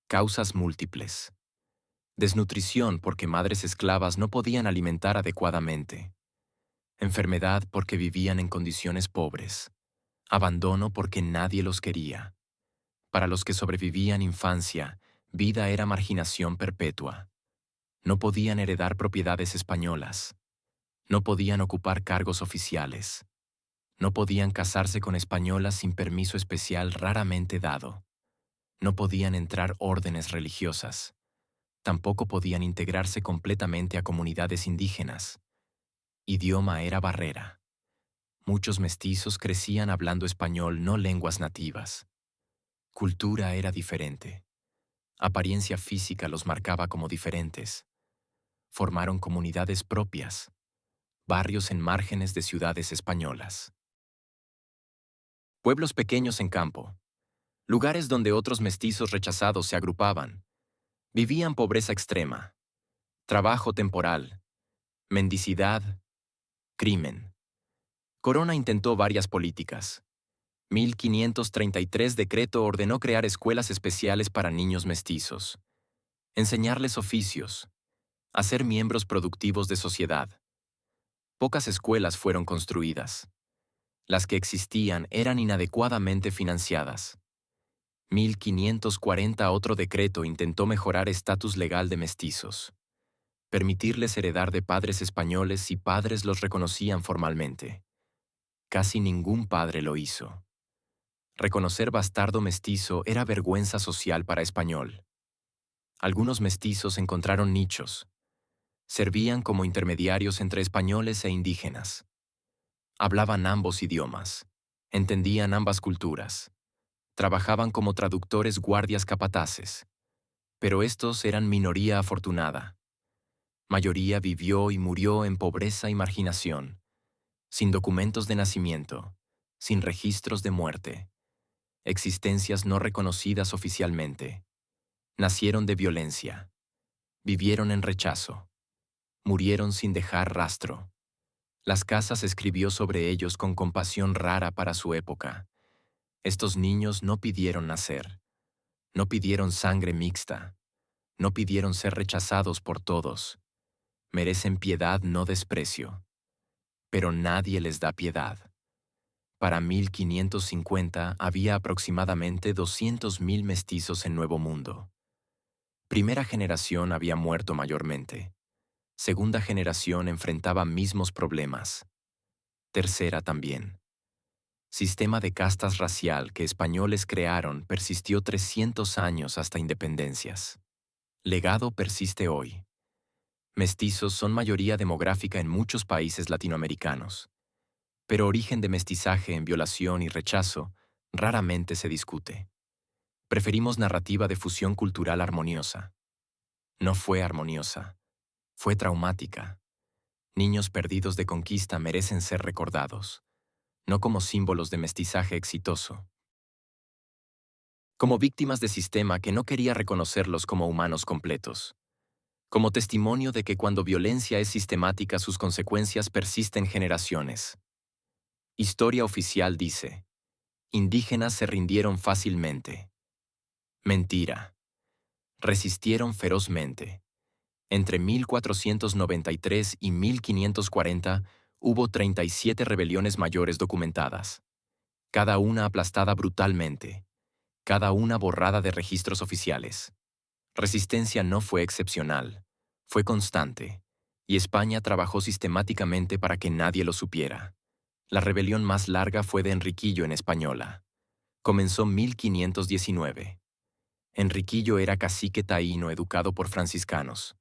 Causas múltiples. Desnutrición porque madres esclavas no podían alimentar adecuadamente. Enfermedad porque vivían en condiciones pobres. Abandono porque nadie los quería. Para los que sobrevivían infancia, vida era marginación perpetua. No podían heredar propiedades españolas. No podían ocupar cargos oficiales. No podían casarse con españolas sin permiso especial raramente dado. No podían entrar órdenes religiosas. Tampoco podían integrarse completamente a comunidades indígenas. Idioma era barrera. Muchos mestizos crecían hablando español, no lenguas nativas. Cultura era diferente. Apariencia física los marcaba como diferentes. Formaron comunidades propias, barrios en márgenes de ciudades españolas. Pueblos pequeños en campo, lugares donde otros mestizos rechazados se agrupaban. Vivían pobreza extrema, trabajo temporal, mendicidad, crimen. Corona intentó varias políticas. 1533 decreto ordenó crear escuelas especiales para niños mestizos, enseñarles oficios, hacer miembros productivos de sociedad. Pocas escuelas fueron construidas. Las que existían eran inadecuadamente financiadas. 1540 otro decreto intentó mejorar estatus legal de mestizos, permitirles heredar de padres españoles si padres los reconocían formalmente. Casi ningún padre lo hizo. Reconocer bastardo mestizo era vergüenza social para español. Algunos mestizos encontraron nichos. Servían como intermediarios entre españoles e indígenas. Hablaban ambos idiomas. Entendían ambas culturas. Trabajaban como traductores guardias capataces. Pero estos eran minoría afortunada. Mayoría vivió y murió en pobreza y marginación, sin documentos de nacimiento, sin registros de muerte, existencias no reconocidas oficialmente. Nacieron de violencia, vivieron en rechazo, murieron sin dejar rastro. Las Casas escribió sobre ellos con compasión rara para su época. Estos niños no pidieron nacer, no pidieron sangre mixta, no pidieron ser rechazados por todos. Merecen piedad, no desprecio. Pero nadie les da piedad. Para 1550 había aproximadamente 200.000 mestizos en Nuevo Mundo. Primera generación había muerto mayormente. Segunda generación enfrentaba mismos problemas. Tercera también. Sistema de castas racial que españoles crearon persistió 300 años hasta independencias. Legado persiste hoy. Mestizos son mayoría demográfica en muchos países latinoamericanos. Pero origen de mestizaje en violación y rechazo raramente se discute. Preferimos narrativa de fusión cultural armoniosa. No fue armoniosa, fue traumática. Niños perdidos de conquista merecen ser recordados, no como símbolos de mestizaje exitoso. Como víctimas de sistema que no quería reconocerlos como humanos completos. Como testimonio de que cuando violencia es sistemática sus consecuencias persisten generaciones. Historia oficial dice: indígenas se rindieron fácilmente. Mentira. Resistieron ferozmente. Entre 1493 y 1540 hubo 37 rebeliones mayores documentadas. Cada una aplastada brutalmente. Cada una borrada de registros oficiales. Resistencia no fue excepcional. Fue constante. Y España trabajó sistemáticamente para que nadie lo supiera. La rebelión más larga fue de Enriquillo en Española. Comenzó 1519. Enriquillo era cacique taíno educado por franciscanos.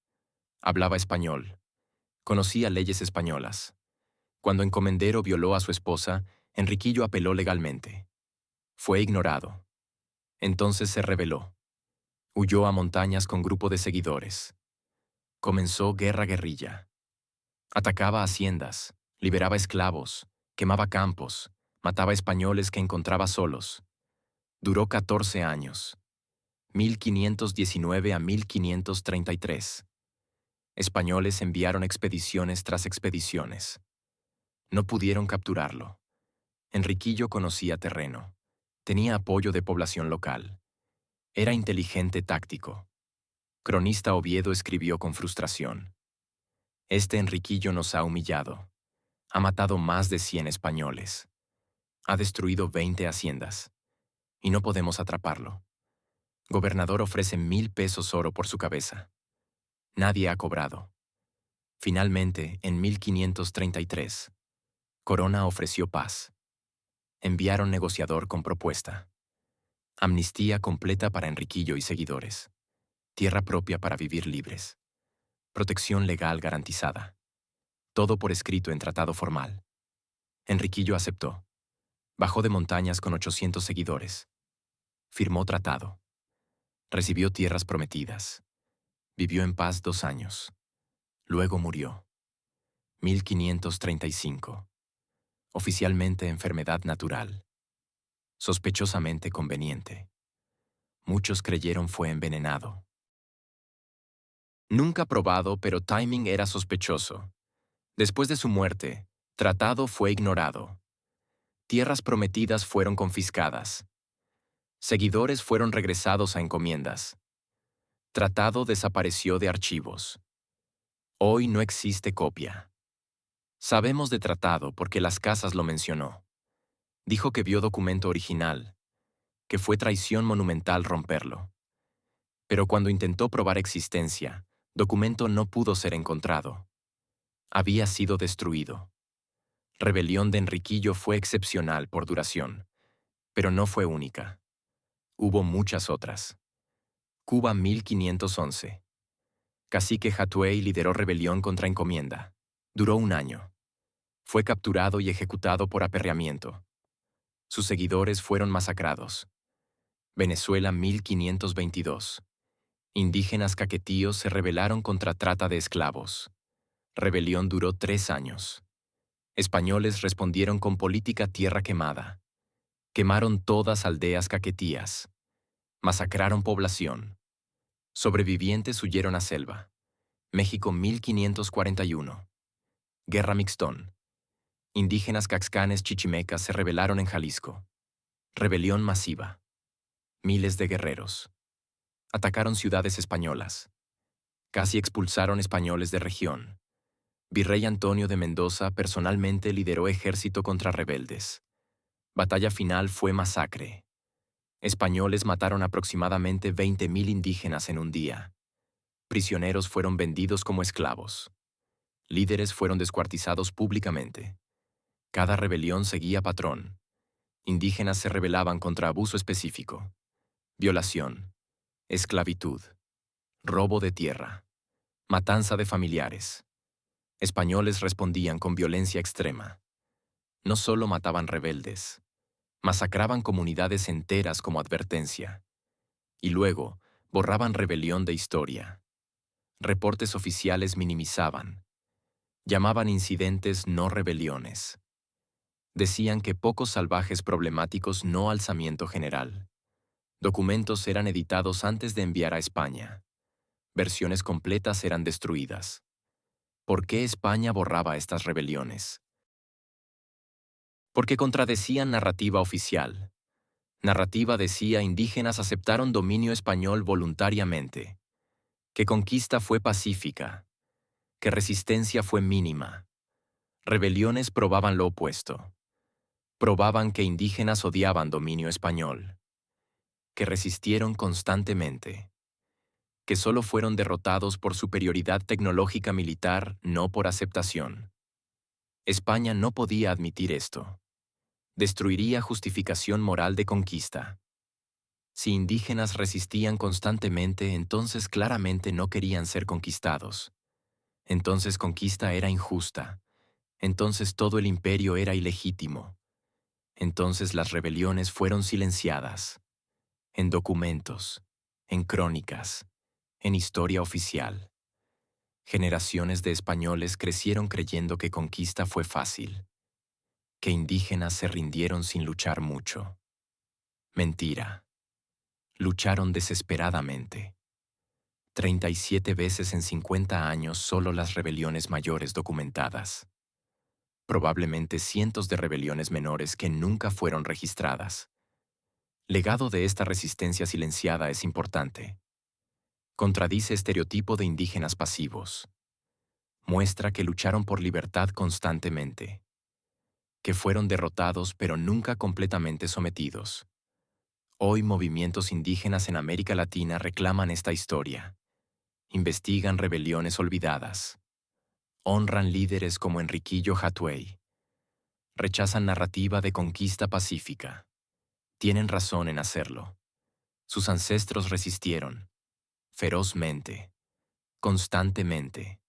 Hablaba español. Conocía leyes españolas. Cuando Encomendero violó a su esposa, Enriquillo apeló legalmente. Fue ignorado. Entonces se rebeló. Huyó a montañas con grupo de seguidores. Comenzó guerrilla. Atacaba haciendas, liberaba esclavos, quemaba campos, mataba españoles que encontraba solos. Duró 14 años. 1519 a 1533. Españoles enviaron expediciones tras expediciones. No pudieron capturarlo. Enriquillo conocía terreno. Tenía apoyo de población local. Era inteligente táctico. Cronista Oviedo escribió con frustración. Este Enriquillo nos ha humillado. Ha matado más de 100 españoles. Ha destruido 20 haciendas. Y no podemos atraparlo. Gobernador ofrece 1000 pesos oro por su cabeza. Nadie ha cobrado. Finalmente, en 1533, Corona ofreció paz. Enviaron negociador con propuesta. Amnistía completa para Enriquillo y seguidores. Tierra propia para vivir libres. Protección legal garantizada. Todo por escrito en tratado formal. Enriquillo aceptó. Bajó de montañas con 800 seguidores. Firmó tratado. Recibió tierras prometidas. Vivió en paz 2 años. Luego murió. 1535. Oficialmente enfermedad natural. Sospechosamente conveniente. Muchos creyeron fue envenenado. Nunca probado, pero timing era sospechoso. Después de su muerte, tratado fue ignorado. Tierras prometidas fueron confiscadas. Seguidores fueron regresados a encomiendas. Tratado desapareció de archivos. Hoy no existe copia. Sabemos de tratado porque Las Casas lo mencionó. Dijo que vio documento original, que fue traición monumental romperlo. Pero cuando intentó probar existencia, documento no pudo ser encontrado. Había sido destruido. Rebelión de Enriquillo fue excepcional por duración, pero no fue única. Hubo muchas otras. Cuba 1511. Cacique Hatuey lideró rebelión contra encomienda. Duró 1 año. Fue capturado y ejecutado por aperreamiento. Sus seguidores fueron masacrados. Venezuela 1522. Indígenas caquetíos se rebelaron contra trata de esclavos. Rebelión duró 3 años. Españoles respondieron con política tierra quemada. Quemaron todas aldeas caquetías. Masacraron población. Sobrevivientes huyeron a selva. México 1541. Guerra Mixtón. Indígenas caxcanes chichimecas se rebelaron en Jalisco. Rebelión masiva. Miles de guerreros. Atacaron ciudades españolas. Casi expulsaron españoles de región. Virrey Antonio de Mendoza personalmente lideró ejército contra rebeldes. Batalla final fue masacre. Españoles mataron aproximadamente 20.000 indígenas en un día. Prisioneros fueron vendidos como esclavos. Líderes fueron descuartizados públicamente. Cada rebelión seguía patrón. Indígenas se rebelaban contra abuso específico. Violación. Esclavitud. Robo de tierra. Matanza de familiares. Españoles respondían con violencia extrema. No solo mataban rebeldes, masacraban comunidades enteras como advertencia. Y luego, borraban rebelión de historia. Reportes oficiales minimizaban. Llamaban incidentes no rebeliones. Decían que pocos salvajes problemáticos no alzamiento general. Documentos eran editados antes de enviar a España. Versiones completas eran destruidas. ¿Por qué España borraba estas rebeliones? Porque contradecían narrativa oficial. Narrativa decía indígenas aceptaron dominio español voluntariamente, que conquista fue pacífica, que resistencia fue mínima. Rebeliones probaban lo opuesto. Probaban que indígenas odiaban dominio español, que resistieron constantemente, que solo fueron derrotados por superioridad tecnológica militar, no por aceptación. España no podía admitir esto. Destruiría justificación moral de conquista. Si indígenas resistían constantemente, entonces claramente no querían ser conquistados. Entonces conquista era injusta. Entonces todo el imperio era ilegítimo. Entonces las rebeliones fueron silenciadas. En documentos, en crónicas, en historia oficial. Generaciones de españoles crecieron creyendo que conquista fue fácil, que indígenas se rindieron sin luchar mucho. Mentira. Lucharon desesperadamente. 37 veces en 50 años solo las rebeliones mayores documentadas. probablemente cientos de rebeliones menores que nunca fueron registradas. Legado de esta resistencia silenciada es importante. Contradice estereotipo de indígenas pasivos. Muestra que lucharon por libertad constantemente, que fueron derrotados pero nunca completamente sometidos. Hoy movimientos indígenas en América Latina reclaman esta historia. Investigan rebeliones olvidadas. Honran líderes como Enriquillo Hatuey. Rechazan narrativa de conquista pacífica. Tienen razón en hacerlo. Sus ancestros resistieron, ferozmente, constantemente,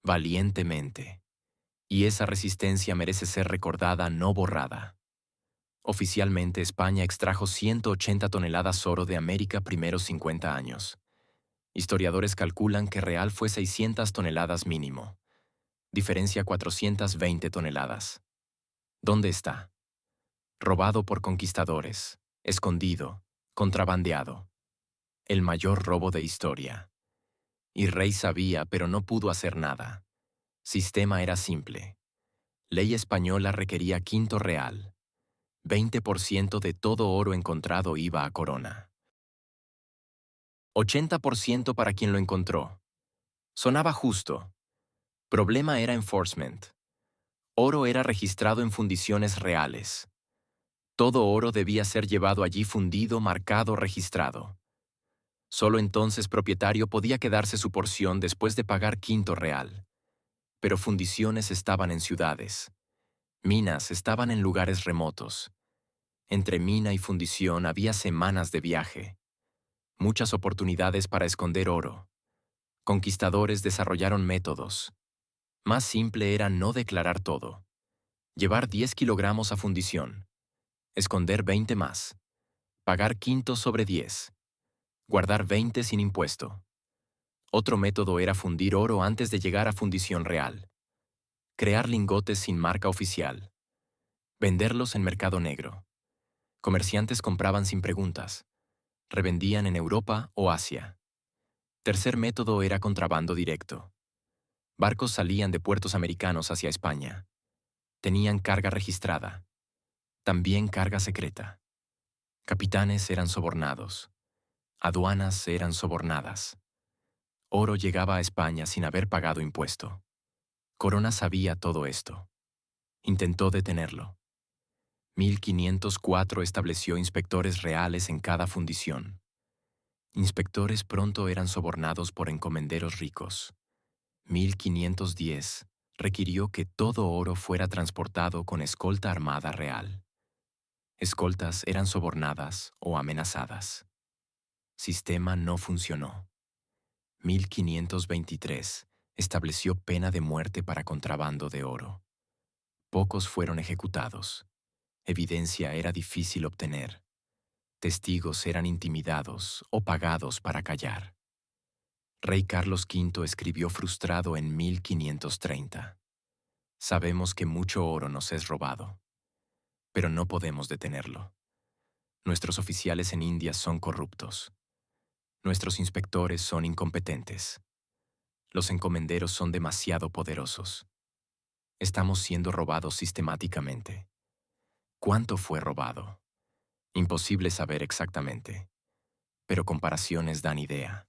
valientemente. Y esa resistencia merece ser recordada, no borrada. Oficialmente, España extrajo 180 toneladas oro de América primeros 50 años. Historiadores calculan que real fue 600 toneladas mínimo. Diferencia 420 toneladas. ¿Dónde está? Robado por conquistadores, escondido, contrabandeado. El mayor robo de historia. Y Rey sabía, pero no pudo hacer nada. Sistema era simple. Ley española requería quinto real. 20% de todo oro encontrado iba a corona. 80% para quien lo encontró. Sonaba justo. Problema era enforcement. Oro era registrado en fundiciones reales. Todo oro debía ser llevado allí fundido, marcado, registrado. Solo entonces propietario podía quedarse su porción después de pagar quinto real. Pero fundiciones estaban en ciudades. Minas estaban en lugares remotos. Entre mina y fundición había semanas de viaje. Muchas oportunidades para esconder oro. Conquistadores desarrollaron métodos. Más simple era no declarar todo. Llevar 10 kilogramos a fundición. Esconder 20 más. Pagar quinto sobre 10. Guardar 20 sin impuesto. Otro método era fundir oro antes de llegar a fundición real. Crear lingotes sin marca oficial. Venderlos en mercado negro. Comerciantes compraban sin preguntas. Revendían en Europa o Asia. Tercer método era contrabando directo. Barcos salían de puertos americanos hacia España. Tenían carga registrada. También carga secreta. Capitanes eran sobornados. Aduanas eran sobornadas. Oro llegaba a España sin haber pagado impuesto. Corona sabía todo esto. Intentó detenerlo. 1504 estableció inspectores reales en cada fundición. Inspectores pronto eran sobornados por encomenderos ricos. 1510 requirió que todo oro fuera transportado con escolta armada real. Escoltas eran sobornadas o amenazadas. Sistema no funcionó. 1523 estableció pena de muerte para contrabando de oro. Pocos fueron ejecutados. Evidencia era difícil obtener. Testigos eran intimidados o pagados para callar. Rey Carlos V escribió frustrado en 1530. Sabemos que mucho oro nos es robado, pero no podemos detenerlo. Nuestros oficiales en India son corruptos. Nuestros inspectores son incompetentes. Los encomenderos son demasiado poderosos. Estamos siendo robados sistemáticamente. ¿Cuánto fue robado? Imposible saber exactamente, pero comparaciones dan idea.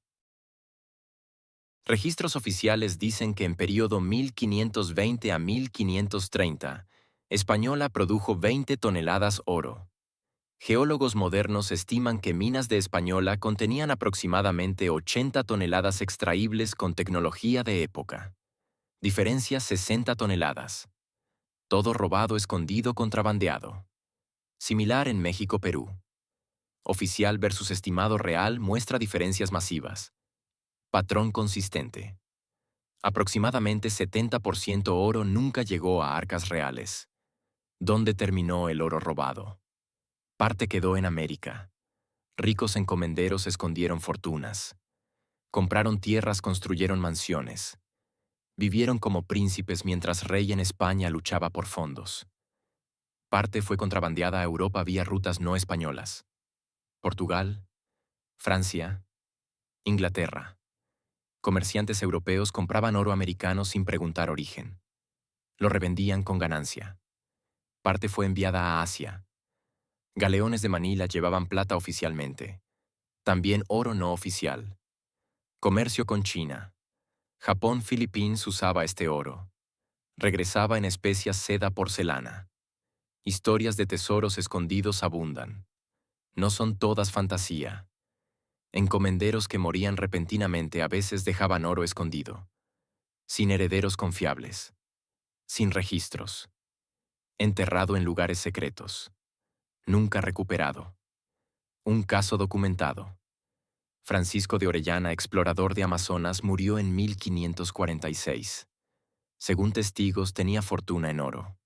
Registros oficiales dicen que en periodo 1520 a 1530, Española produjo 20 toneladas oro. Geólogos modernos estiman que minas de Española contenían aproximadamente 80 toneladas extraíbles con tecnología de época. Diferencia 60 toneladas. Todo robado, escondido, contrabandeado. Similar en México-Perú. Oficial versus estimado real muestra diferencias masivas. Patrón consistente. Aproximadamente 70% oro nunca llegó a arcas reales. ¿Dónde terminó el oro robado? Parte quedó en América. Ricos encomenderos escondieron fortunas. Compraron tierras, construyeron mansiones. Vivieron como príncipes mientras Rey en España luchaba por fondos. Parte fue contrabandeada a Europa vía rutas no españolas. Portugal, Francia, Inglaterra. Comerciantes europeos compraban oro americano sin preguntar origen. Lo revendían con ganancia. Parte fue enviada a Asia. Galeones de Manila llevaban plata oficialmente. También oro no oficial. Comercio con China. Japón, Philippines usaba este oro. Regresaba en especias, seda, porcelana. Historias de tesoros escondidos abundan. No son todas fantasía. Encomenderos que morían repentinamente a veces dejaban oro escondido. Sin herederos confiables. Sin registros. Enterrado en lugares secretos. Nunca recuperado. Un caso documentado. Francisco de Orellana, explorador de Amazonas, murió en 1546. Según testigos, tenía fortuna en oro.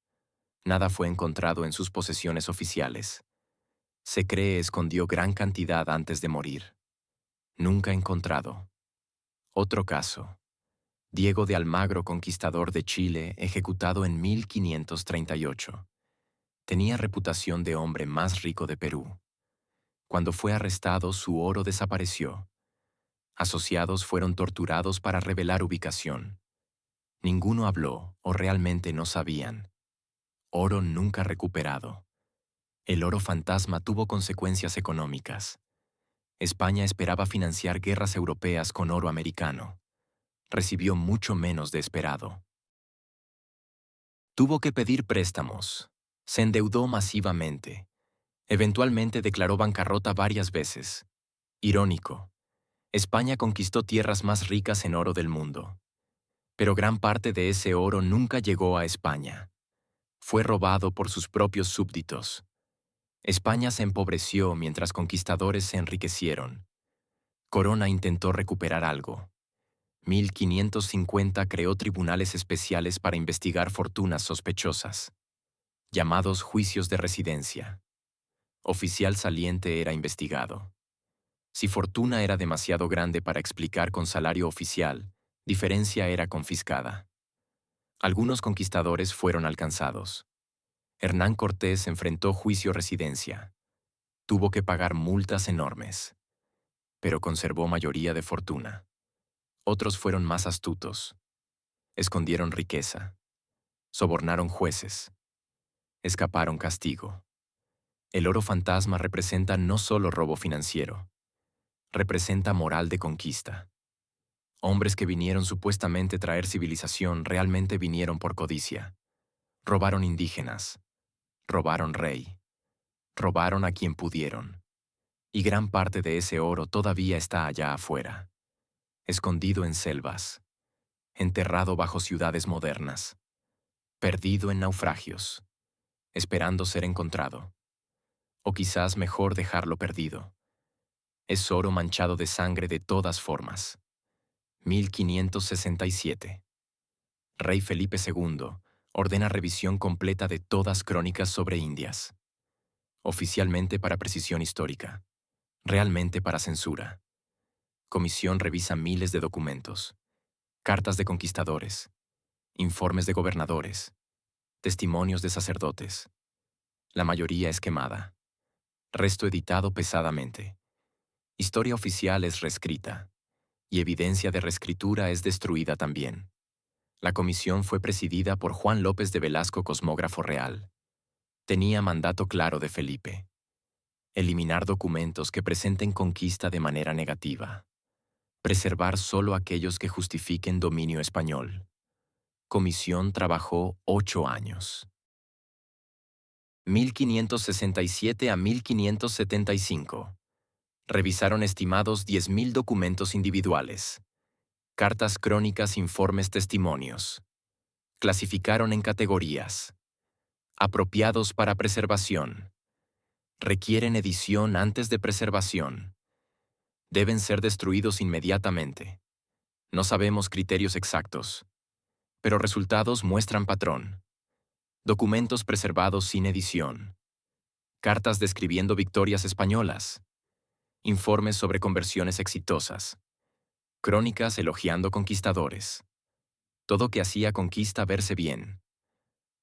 Nada fue encontrado en sus posesiones oficiales. Se cree escondió gran cantidad antes de morir. Nunca encontrado. Otro caso. Diego de Almagro, conquistador de Chile, ejecutado en 1538. Tenía reputación de hombre más rico de Perú. Cuando fue arrestado, su oro desapareció. Asociados fueron torturados para revelar ubicación. Ninguno habló o realmente no sabían. Oro nunca recuperado. El oro fantasma tuvo consecuencias económicas. España esperaba financiar guerras europeas con oro americano. Recibió mucho menos de esperado. Tuvo que pedir préstamos. Se endeudó masivamente. Eventualmente declaró bancarrota varias veces. Irónico. España conquistó tierras más ricas en oro del mundo. Pero gran parte de ese oro nunca llegó a España. Fue robado por sus propios súbditos. España se empobreció mientras conquistadores se enriquecieron. Corona intentó recuperar algo. 1550 creó tribunales especiales para investigar fortunas sospechosas, llamados juicios de residencia. Oficial saliente era investigado. Si fortuna era demasiado grande para explicar con salario oficial, diferencia era confiscada. Algunos conquistadores fueron alcanzados. Hernán Cortés enfrentó juicio residencia. Tuvo que pagar multas enormes, pero conservó mayoría de fortuna. Otros fueron más astutos. Escondieron riqueza. Sobornaron jueces. Escaparon castigo. El oro fantasma representa no solo robo financiero, representa moral de conquista. Hombres que vinieron supuestamente traer civilización realmente vinieron por codicia. Robaron indígenas. Robaron rey. Robaron a quien pudieron. Y gran parte de ese oro todavía está allá afuera, escondido en selvas, enterrado bajo ciudades modernas, perdido en naufragios, esperando ser encontrado. O quizás mejor dejarlo perdido. Es oro manchado de sangre de todas formas. 1567. Rey Felipe II ordena revisión completa de todas crónicas sobre Indias. Oficialmente para precisión histórica. Realmente para censura. Comisión revisa miles de documentos. Cartas de conquistadores. Informes de gobernadores. Testimonios de sacerdotes. La mayoría es quemada. Resto editado pesadamente. Historia oficial es reescrita. Y evidencia de reescritura es destruida también. La comisión fue presidida por Juan López de Velasco, cosmógrafo real. Tenía mandato claro de Felipe. Eliminar documentos que presenten conquista de manera negativa. Preservar solo aquellos que justifiquen dominio español. Comisión trabajó 8 años. 1567 a 1575. Revisaron estimados 10.000 documentos individuales. Cartas, crónicas, informes, testimonios. Clasificaron en categorías. Apropiados para preservación. Requieren edición antes de preservación. Deben ser destruidos inmediatamente. No sabemos criterios exactos, pero resultados muestran patrón. Documentos preservados sin edición. Cartas describiendo victorias españolas. Informes sobre conversiones exitosas. Crónicas elogiando conquistadores. Todo que hacía conquista verse bien.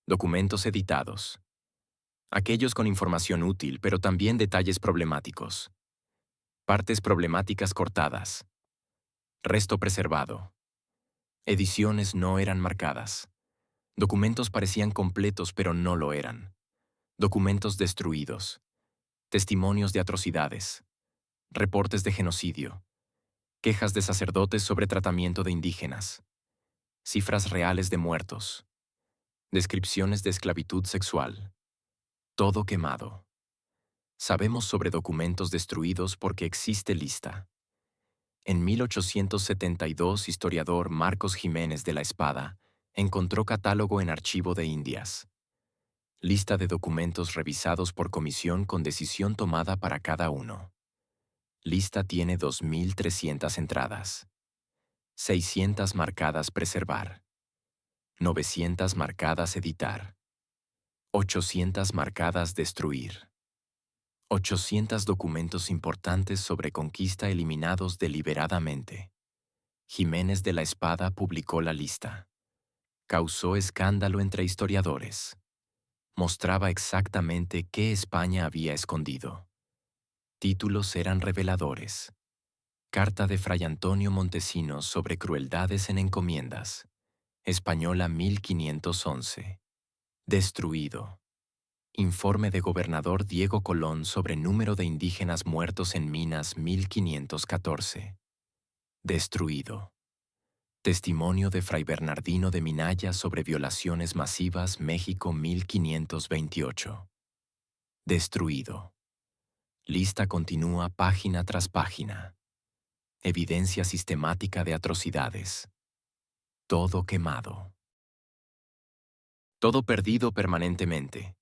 Documentos editados. Aquellos con información útil, pero también detalles problemáticos. Partes problemáticas cortadas. Resto preservado. Ediciones no eran marcadas. Documentos parecían completos, pero no lo eran. Documentos destruidos, testimonios de atrocidades, reportes de genocidio, quejas de sacerdotes sobre tratamiento de indígenas, cifras reales de muertos, descripciones de esclavitud sexual, todo quemado. Sabemos sobre documentos destruidos porque existe lista. En 1872, historiador Marcos Jiménez de la Espada encontró catálogo en Archivo de Indias. Lista de documentos revisados por comisión con decisión tomada para cada uno. Lista tiene 2.300 entradas. 600 marcadas preservar. 900 marcadas editar. 800 marcadas destruir. 800 documentos importantes sobre conquista eliminados deliberadamente. Jiménez de la Espada publicó la lista. Causó escándalo entre historiadores. Mostraba exactamente qué España había escondido. Títulos eran reveladores. Carta de Fray Antonio Montesinos sobre crueldades en encomiendas. Española 1511. Destruido. Informe de gobernador Diego Colón sobre número de indígenas muertos en minas 1514. Destruido. Testimonio de Fray Bernardino de Minaya sobre violaciones masivas México 1528. Destruido. Lista continúa página tras página. Evidencia sistemática de atrocidades. Todo quemado. Todo perdido permanentemente.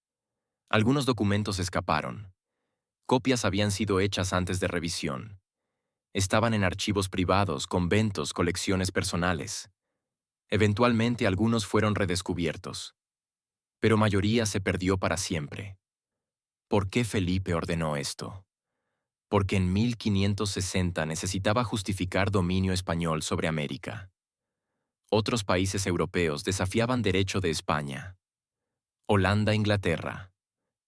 Algunos documentos escaparon. Copias habían sido hechas antes de revisión. Estaban en archivos privados, conventos, colecciones personales. Eventualmente algunos fueron redescubiertos. Pero mayoría se perdió para siempre. ¿Por qué Felipe ordenó esto? Porque en 1560 necesitaba justificar dominio español sobre América. Otros países europeos desafiaban derecho de España. Holanda e Inglaterra.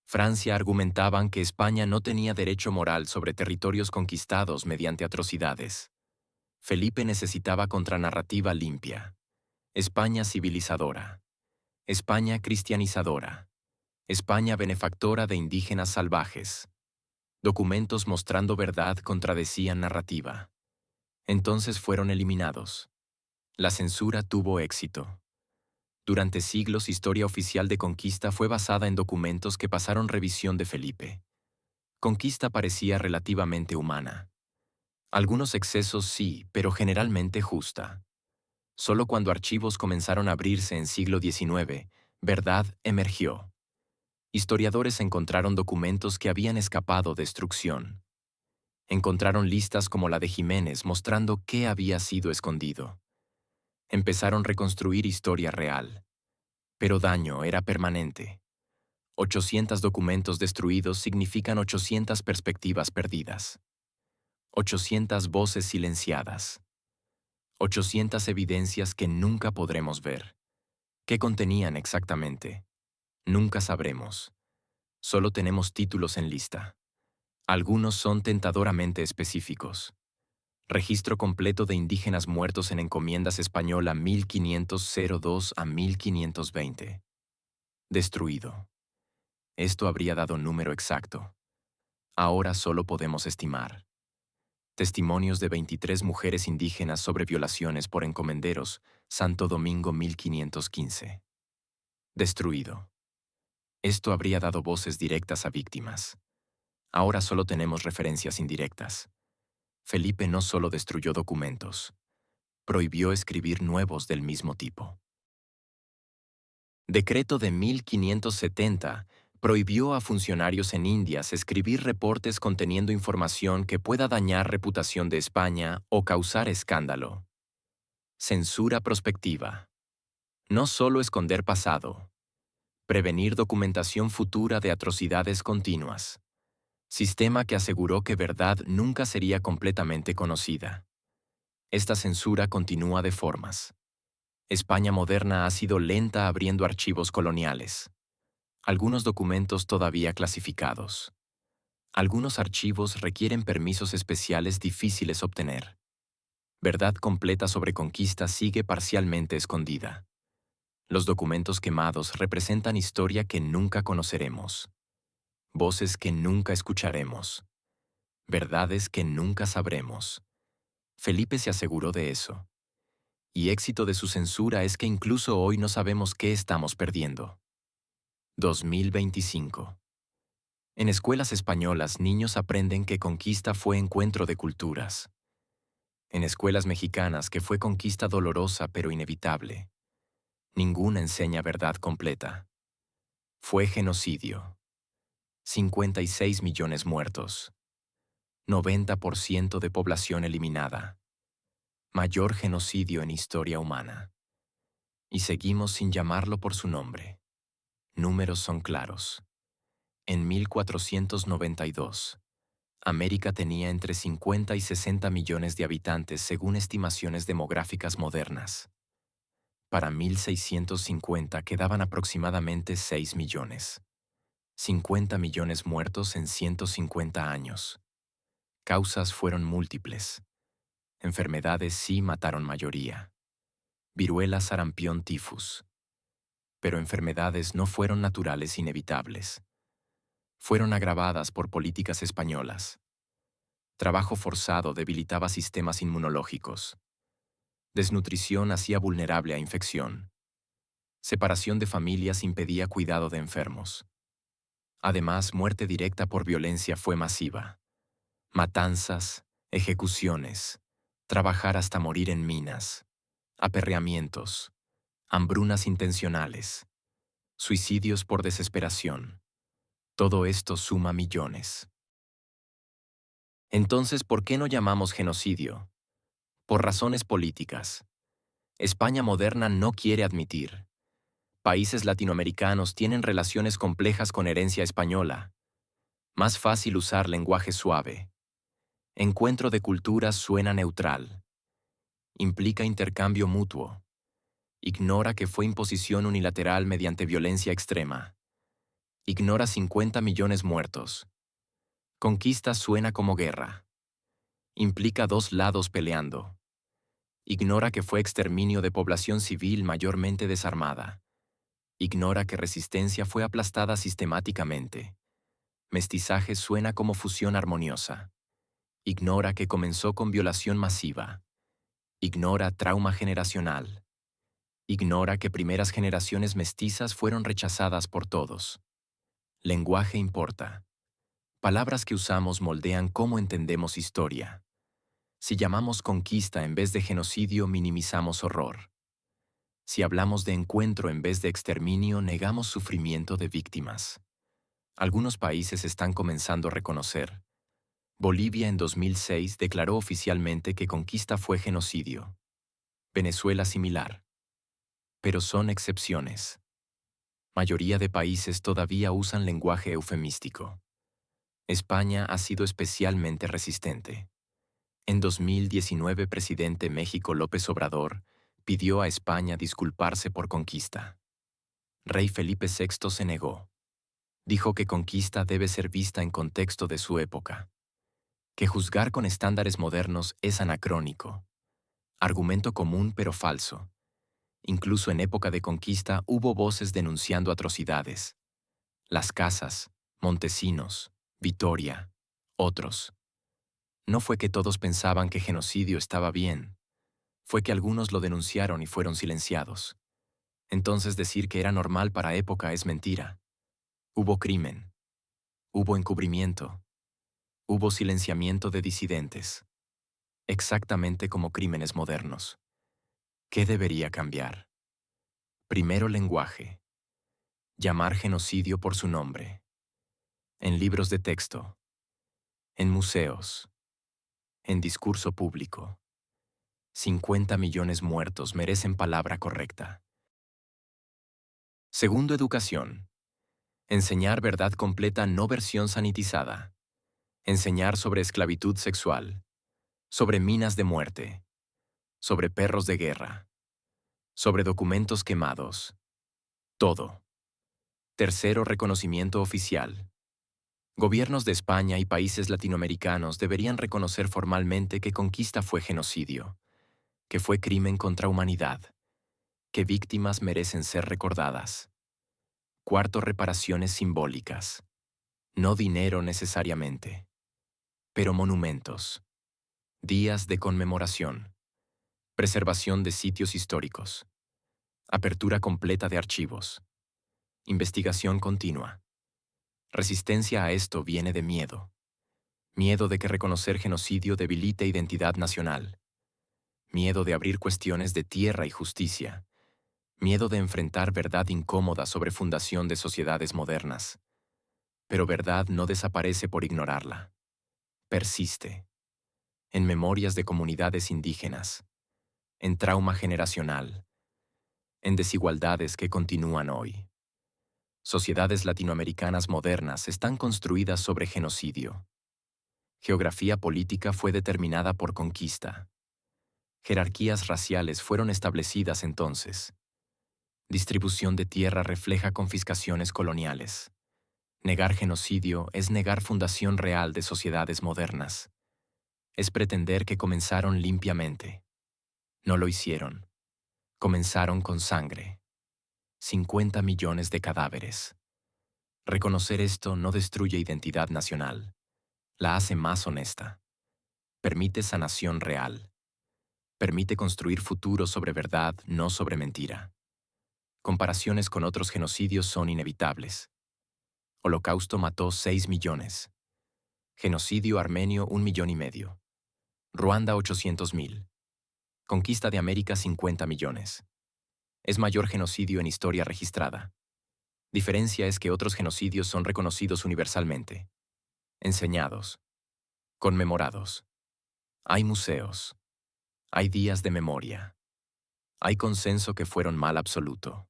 Francia argumentaban que España no tenía derecho moral sobre territorios conquistados mediante atrocidades. Felipe necesitaba contranarrativa limpia. España civilizadora. España cristianizadora. España benefactora de indígenas salvajes. Documentos mostrando verdad contradecían narrativa. Entonces fueron eliminados. La censura tuvo éxito. Durante siglos, historia oficial de conquista fue basada en documentos que pasaron revisión de Felipe. Conquista parecía relativamente humana. Algunos excesos sí, pero generalmente justa. Solo cuando archivos comenzaron a abrirse en siglo XIX, verdad emergió. Historiadores encontraron documentos que habían escapado destrucción. Encontraron listas como la de Jiménez mostrando qué había sido escondido. Empezaron a reconstruir historia real. Pero daño era permanente. 800 documentos destruidos significan 800 perspectivas perdidas. 800 voces silenciadas. 800 evidencias que nunca podremos ver. ¿Qué contenían exactamente? Nunca sabremos. Solo tenemos títulos en lista. Algunos son tentadoramente específicos. Registro completo de indígenas muertos en encomiendas española 1502 a 1520. Destruido. Esto habría dado número exacto. Ahora solo podemos estimar. Testimonios de 23 mujeres indígenas sobre violaciones por encomenderos, Santo Domingo 1515. Destruido. Esto habría dado voces directas a víctimas. Ahora solo tenemos referencias indirectas. Felipe no solo destruyó documentos, prohibió escribir nuevos del mismo tipo. Decreto de 1570 prohibió a funcionarios en Indias escribir reportes conteniendo información que pueda dañar reputación de España o causar escándalo. Censura prospectiva. No solo esconder pasado. Prevenir documentación futura de atrocidades continuas. Sistema que aseguró que verdad nunca sería completamente conocida. Esta censura continúa de formas. España moderna ha sido lenta abriendo archivos coloniales. Algunos documentos todavía clasificados. Algunos archivos requieren permisos especiales difíciles obtener. Verdad completa sobre conquista sigue parcialmente escondida. Los documentos quemados representan historia que nunca conoceremos, voces que nunca escucharemos, verdades que nunca sabremos. Felipe se aseguró de eso. Y éxito de su censura es que incluso hoy no sabemos qué estamos perdiendo. 2025. En escuelas españolas, niños aprenden que conquista fue encuentro de culturas. En escuelas mexicanas, que fue conquista dolorosa pero inevitable. Ninguna enseña verdad completa. Fue genocidio. 56 millones muertos. 90% de población eliminada. Mayor genocidio en historia humana. Y seguimos sin llamarlo por su nombre. Números son claros. En 1492, América tenía entre 50 y 60 millones de habitantes según estimaciones demográficas modernas. Para 1650 quedaban aproximadamente 6 millones. 50 millones muertos en 150 años. Causas fueron múltiples. Enfermedades sí mataron mayoría. Viruela, sarampión, tifus. Pero enfermedades no fueron naturales inevitables. Fueron agravadas por políticas españolas. Trabajo forzado debilitaba sistemas inmunológicos. Desnutrición hacía vulnerable a infección. Separación de familias impedía cuidado de enfermos. Además, muerte directa por violencia fue masiva. Matanzas, ejecuciones, trabajar hasta morir en minas, aperreamientos, hambrunas intencionales, suicidios por desesperación. Todo esto suma millones. Entonces, ¿por qué no llamamos genocidio? Por razones políticas. España moderna no quiere admitir. Países latinoamericanos tienen relaciones complejas con herencia española. Más fácil usar lenguaje suave. Encuentro de culturas suena neutral. Implica intercambio mutuo. Ignora que fue imposición unilateral mediante violencia extrema. Ignora 50 millones muertos. Conquista suena como guerra. Implica dos lados peleando. Ignora que fue exterminio de población civil mayormente desarmada. Ignora que resistencia fue aplastada sistemáticamente. Mestizaje suena como fusión armoniosa. Ignora que comenzó con violación masiva. Ignora trauma generacional. Ignora que primeras generaciones mestizas fueron rechazadas por todos. Lenguaje importa. Palabras que usamos moldean cómo entendemos historia. Si llamamos conquista en vez de genocidio, minimizamos horror. Si hablamos de encuentro en vez de exterminio, negamos sufrimiento de víctimas. Algunos países están comenzando a reconocer. Bolivia en 2006 declaró oficialmente que conquista fue genocidio. Venezuela similar. Pero son excepciones. Mayoría de países todavía usan lenguaje eufemístico. España ha sido especialmente resistente. En 2019, presidente México López Obrador pidió a España disculparse por conquista. Rey Felipe VI se negó. Dijo que conquista debe ser vista en contexto de su época. Que juzgar con estándares modernos es anacrónico. Argumento común pero falso. Incluso en época de conquista hubo voces denunciando atrocidades. Las Casas, Montesinos, Vitoria, otros. No fue que todos pensaban que genocidio estaba bien. Fue que algunos lo denunciaron y fueron silenciados. Entonces decir que era normal para época es mentira. Hubo crimen. Hubo encubrimiento. Hubo silenciamiento de disidentes. Exactamente como crímenes modernos. ¿Qué debería cambiar? Primero, lenguaje. Llamar genocidio por su nombre. En libros de texto. En museos. En discurso público. 50 millones muertos merecen palabra correcta. Segundo, educación. Enseñar verdad completa, no versión sanitizada. Enseñar sobre esclavitud sexual. Sobre minas de muerte. Sobre perros de guerra. Sobre documentos quemados. Todo. Tercero, reconocimiento oficial. Gobiernos de España y países latinoamericanos deberían reconocer formalmente que conquista fue genocidio, que fue crimen contra humanidad, que víctimas merecen ser recordadas. Cuarto, reparaciones simbólicas. No dinero necesariamente, pero monumentos, días de conmemoración, preservación de sitios históricos, apertura completa de archivos, investigación continua. Resistencia a esto viene de miedo. Miedo de que reconocer genocidio debilite identidad nacional. Miedo de abrir cuestiones de tierra y justicia. Miedo de enfrentar verdad incómoda sobre fundación de sociedades modernas. Pero verdad no desaparece por ignorarla. Persiste. En memorias de comunidades indígenas. En trauma generacional. En desigualdades que continúan hoy. Sociedades latinoamericanas modernas están construidas sobre genocidio. Geografía política fue determinada por conquista. Jerarquías raciales fueron establecidas entonces. Distribución de tierra refleja confiscaciones coloniales. Negar genocidio es negar fundación real de sociedades modernas. Es pretender que comenzaron limpiamente. No lo hicieron. Comenzaron con sangre. 50 millones de cadáveres. Reconocer esto no destruye identidad nacional. La hace más honesta. Permite sanación real. Permite construir futuro sobre verdad, no sobre mentira. Comparaciones con otros genocidios son inevitables. Holocausto mató 6 millones. Genocidio armenio 1,5 millones. Ruanda 800,000. Conquista de América 50 millones. Es mayor genocidio en historia registrada. Diferencia es que otros genocidios son reconocidos universalmente. Enseñados. Conmemorados. Hay museos. Hay días de memoria. Hay consenso que fueron mal absoluto.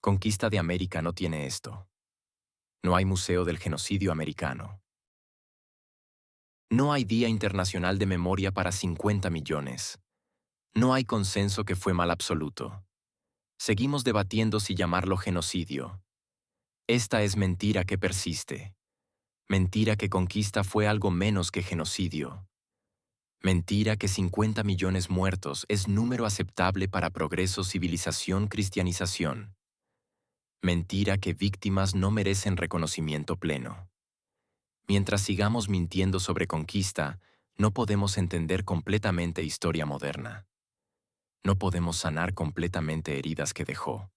Conquista de América no tiene esto. No hay museo del genocidio americano. No hay Día Internacional de Memoria para 50 millones. No hay consenso que fue mal absoluto. Seguimos debatiendo si llamarlo genocidio. Esta es mentira que persiste. Mentira que conquista fue algo menos que genocidio. Mentira que 50 millones muertos es número aceptable para progreso, civilización, cristianización. Mentira que víctimas no merecen reconocimiento pleno. Mientras sigamos mintiendo sobre conquista, no podemos entender completamente historia moderna. No podemos sanar completamente heridas que dejó.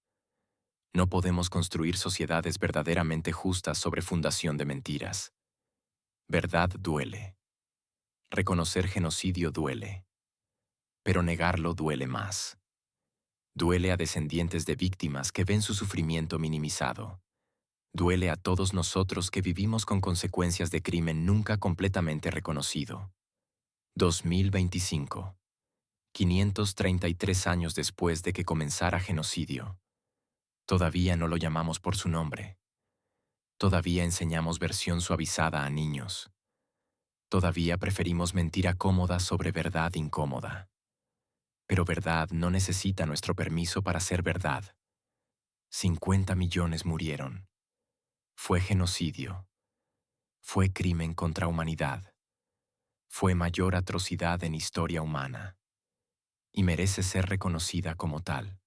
No podemos construir sociedades verdaderamente justas sobre fundación de mentiras. Verdad duele. Reconocer genocidio duele. Pero negarlo duele más. Duele a descendientes de víctimas que ven su sufrimiento minimizado. Duele a todos nosotros que vivimos con consecuencias de crimen nunca completamente reconocido. 2025. 533 años después de que comenzara genocidio. Todavía no lo llamamos por su nombre. Todavía enseñamos versión suavizada a niños. Todavía preferimos mentira cómoda sobre verdad incómoda. Pero verdad no necesita nuestro permiso para ser verdad. 50 millones murieron. Fue genocidio. Fue crimen contra humanidad. Fue mayor atrocidad en historia humana. Y merece ser reconocida como tal.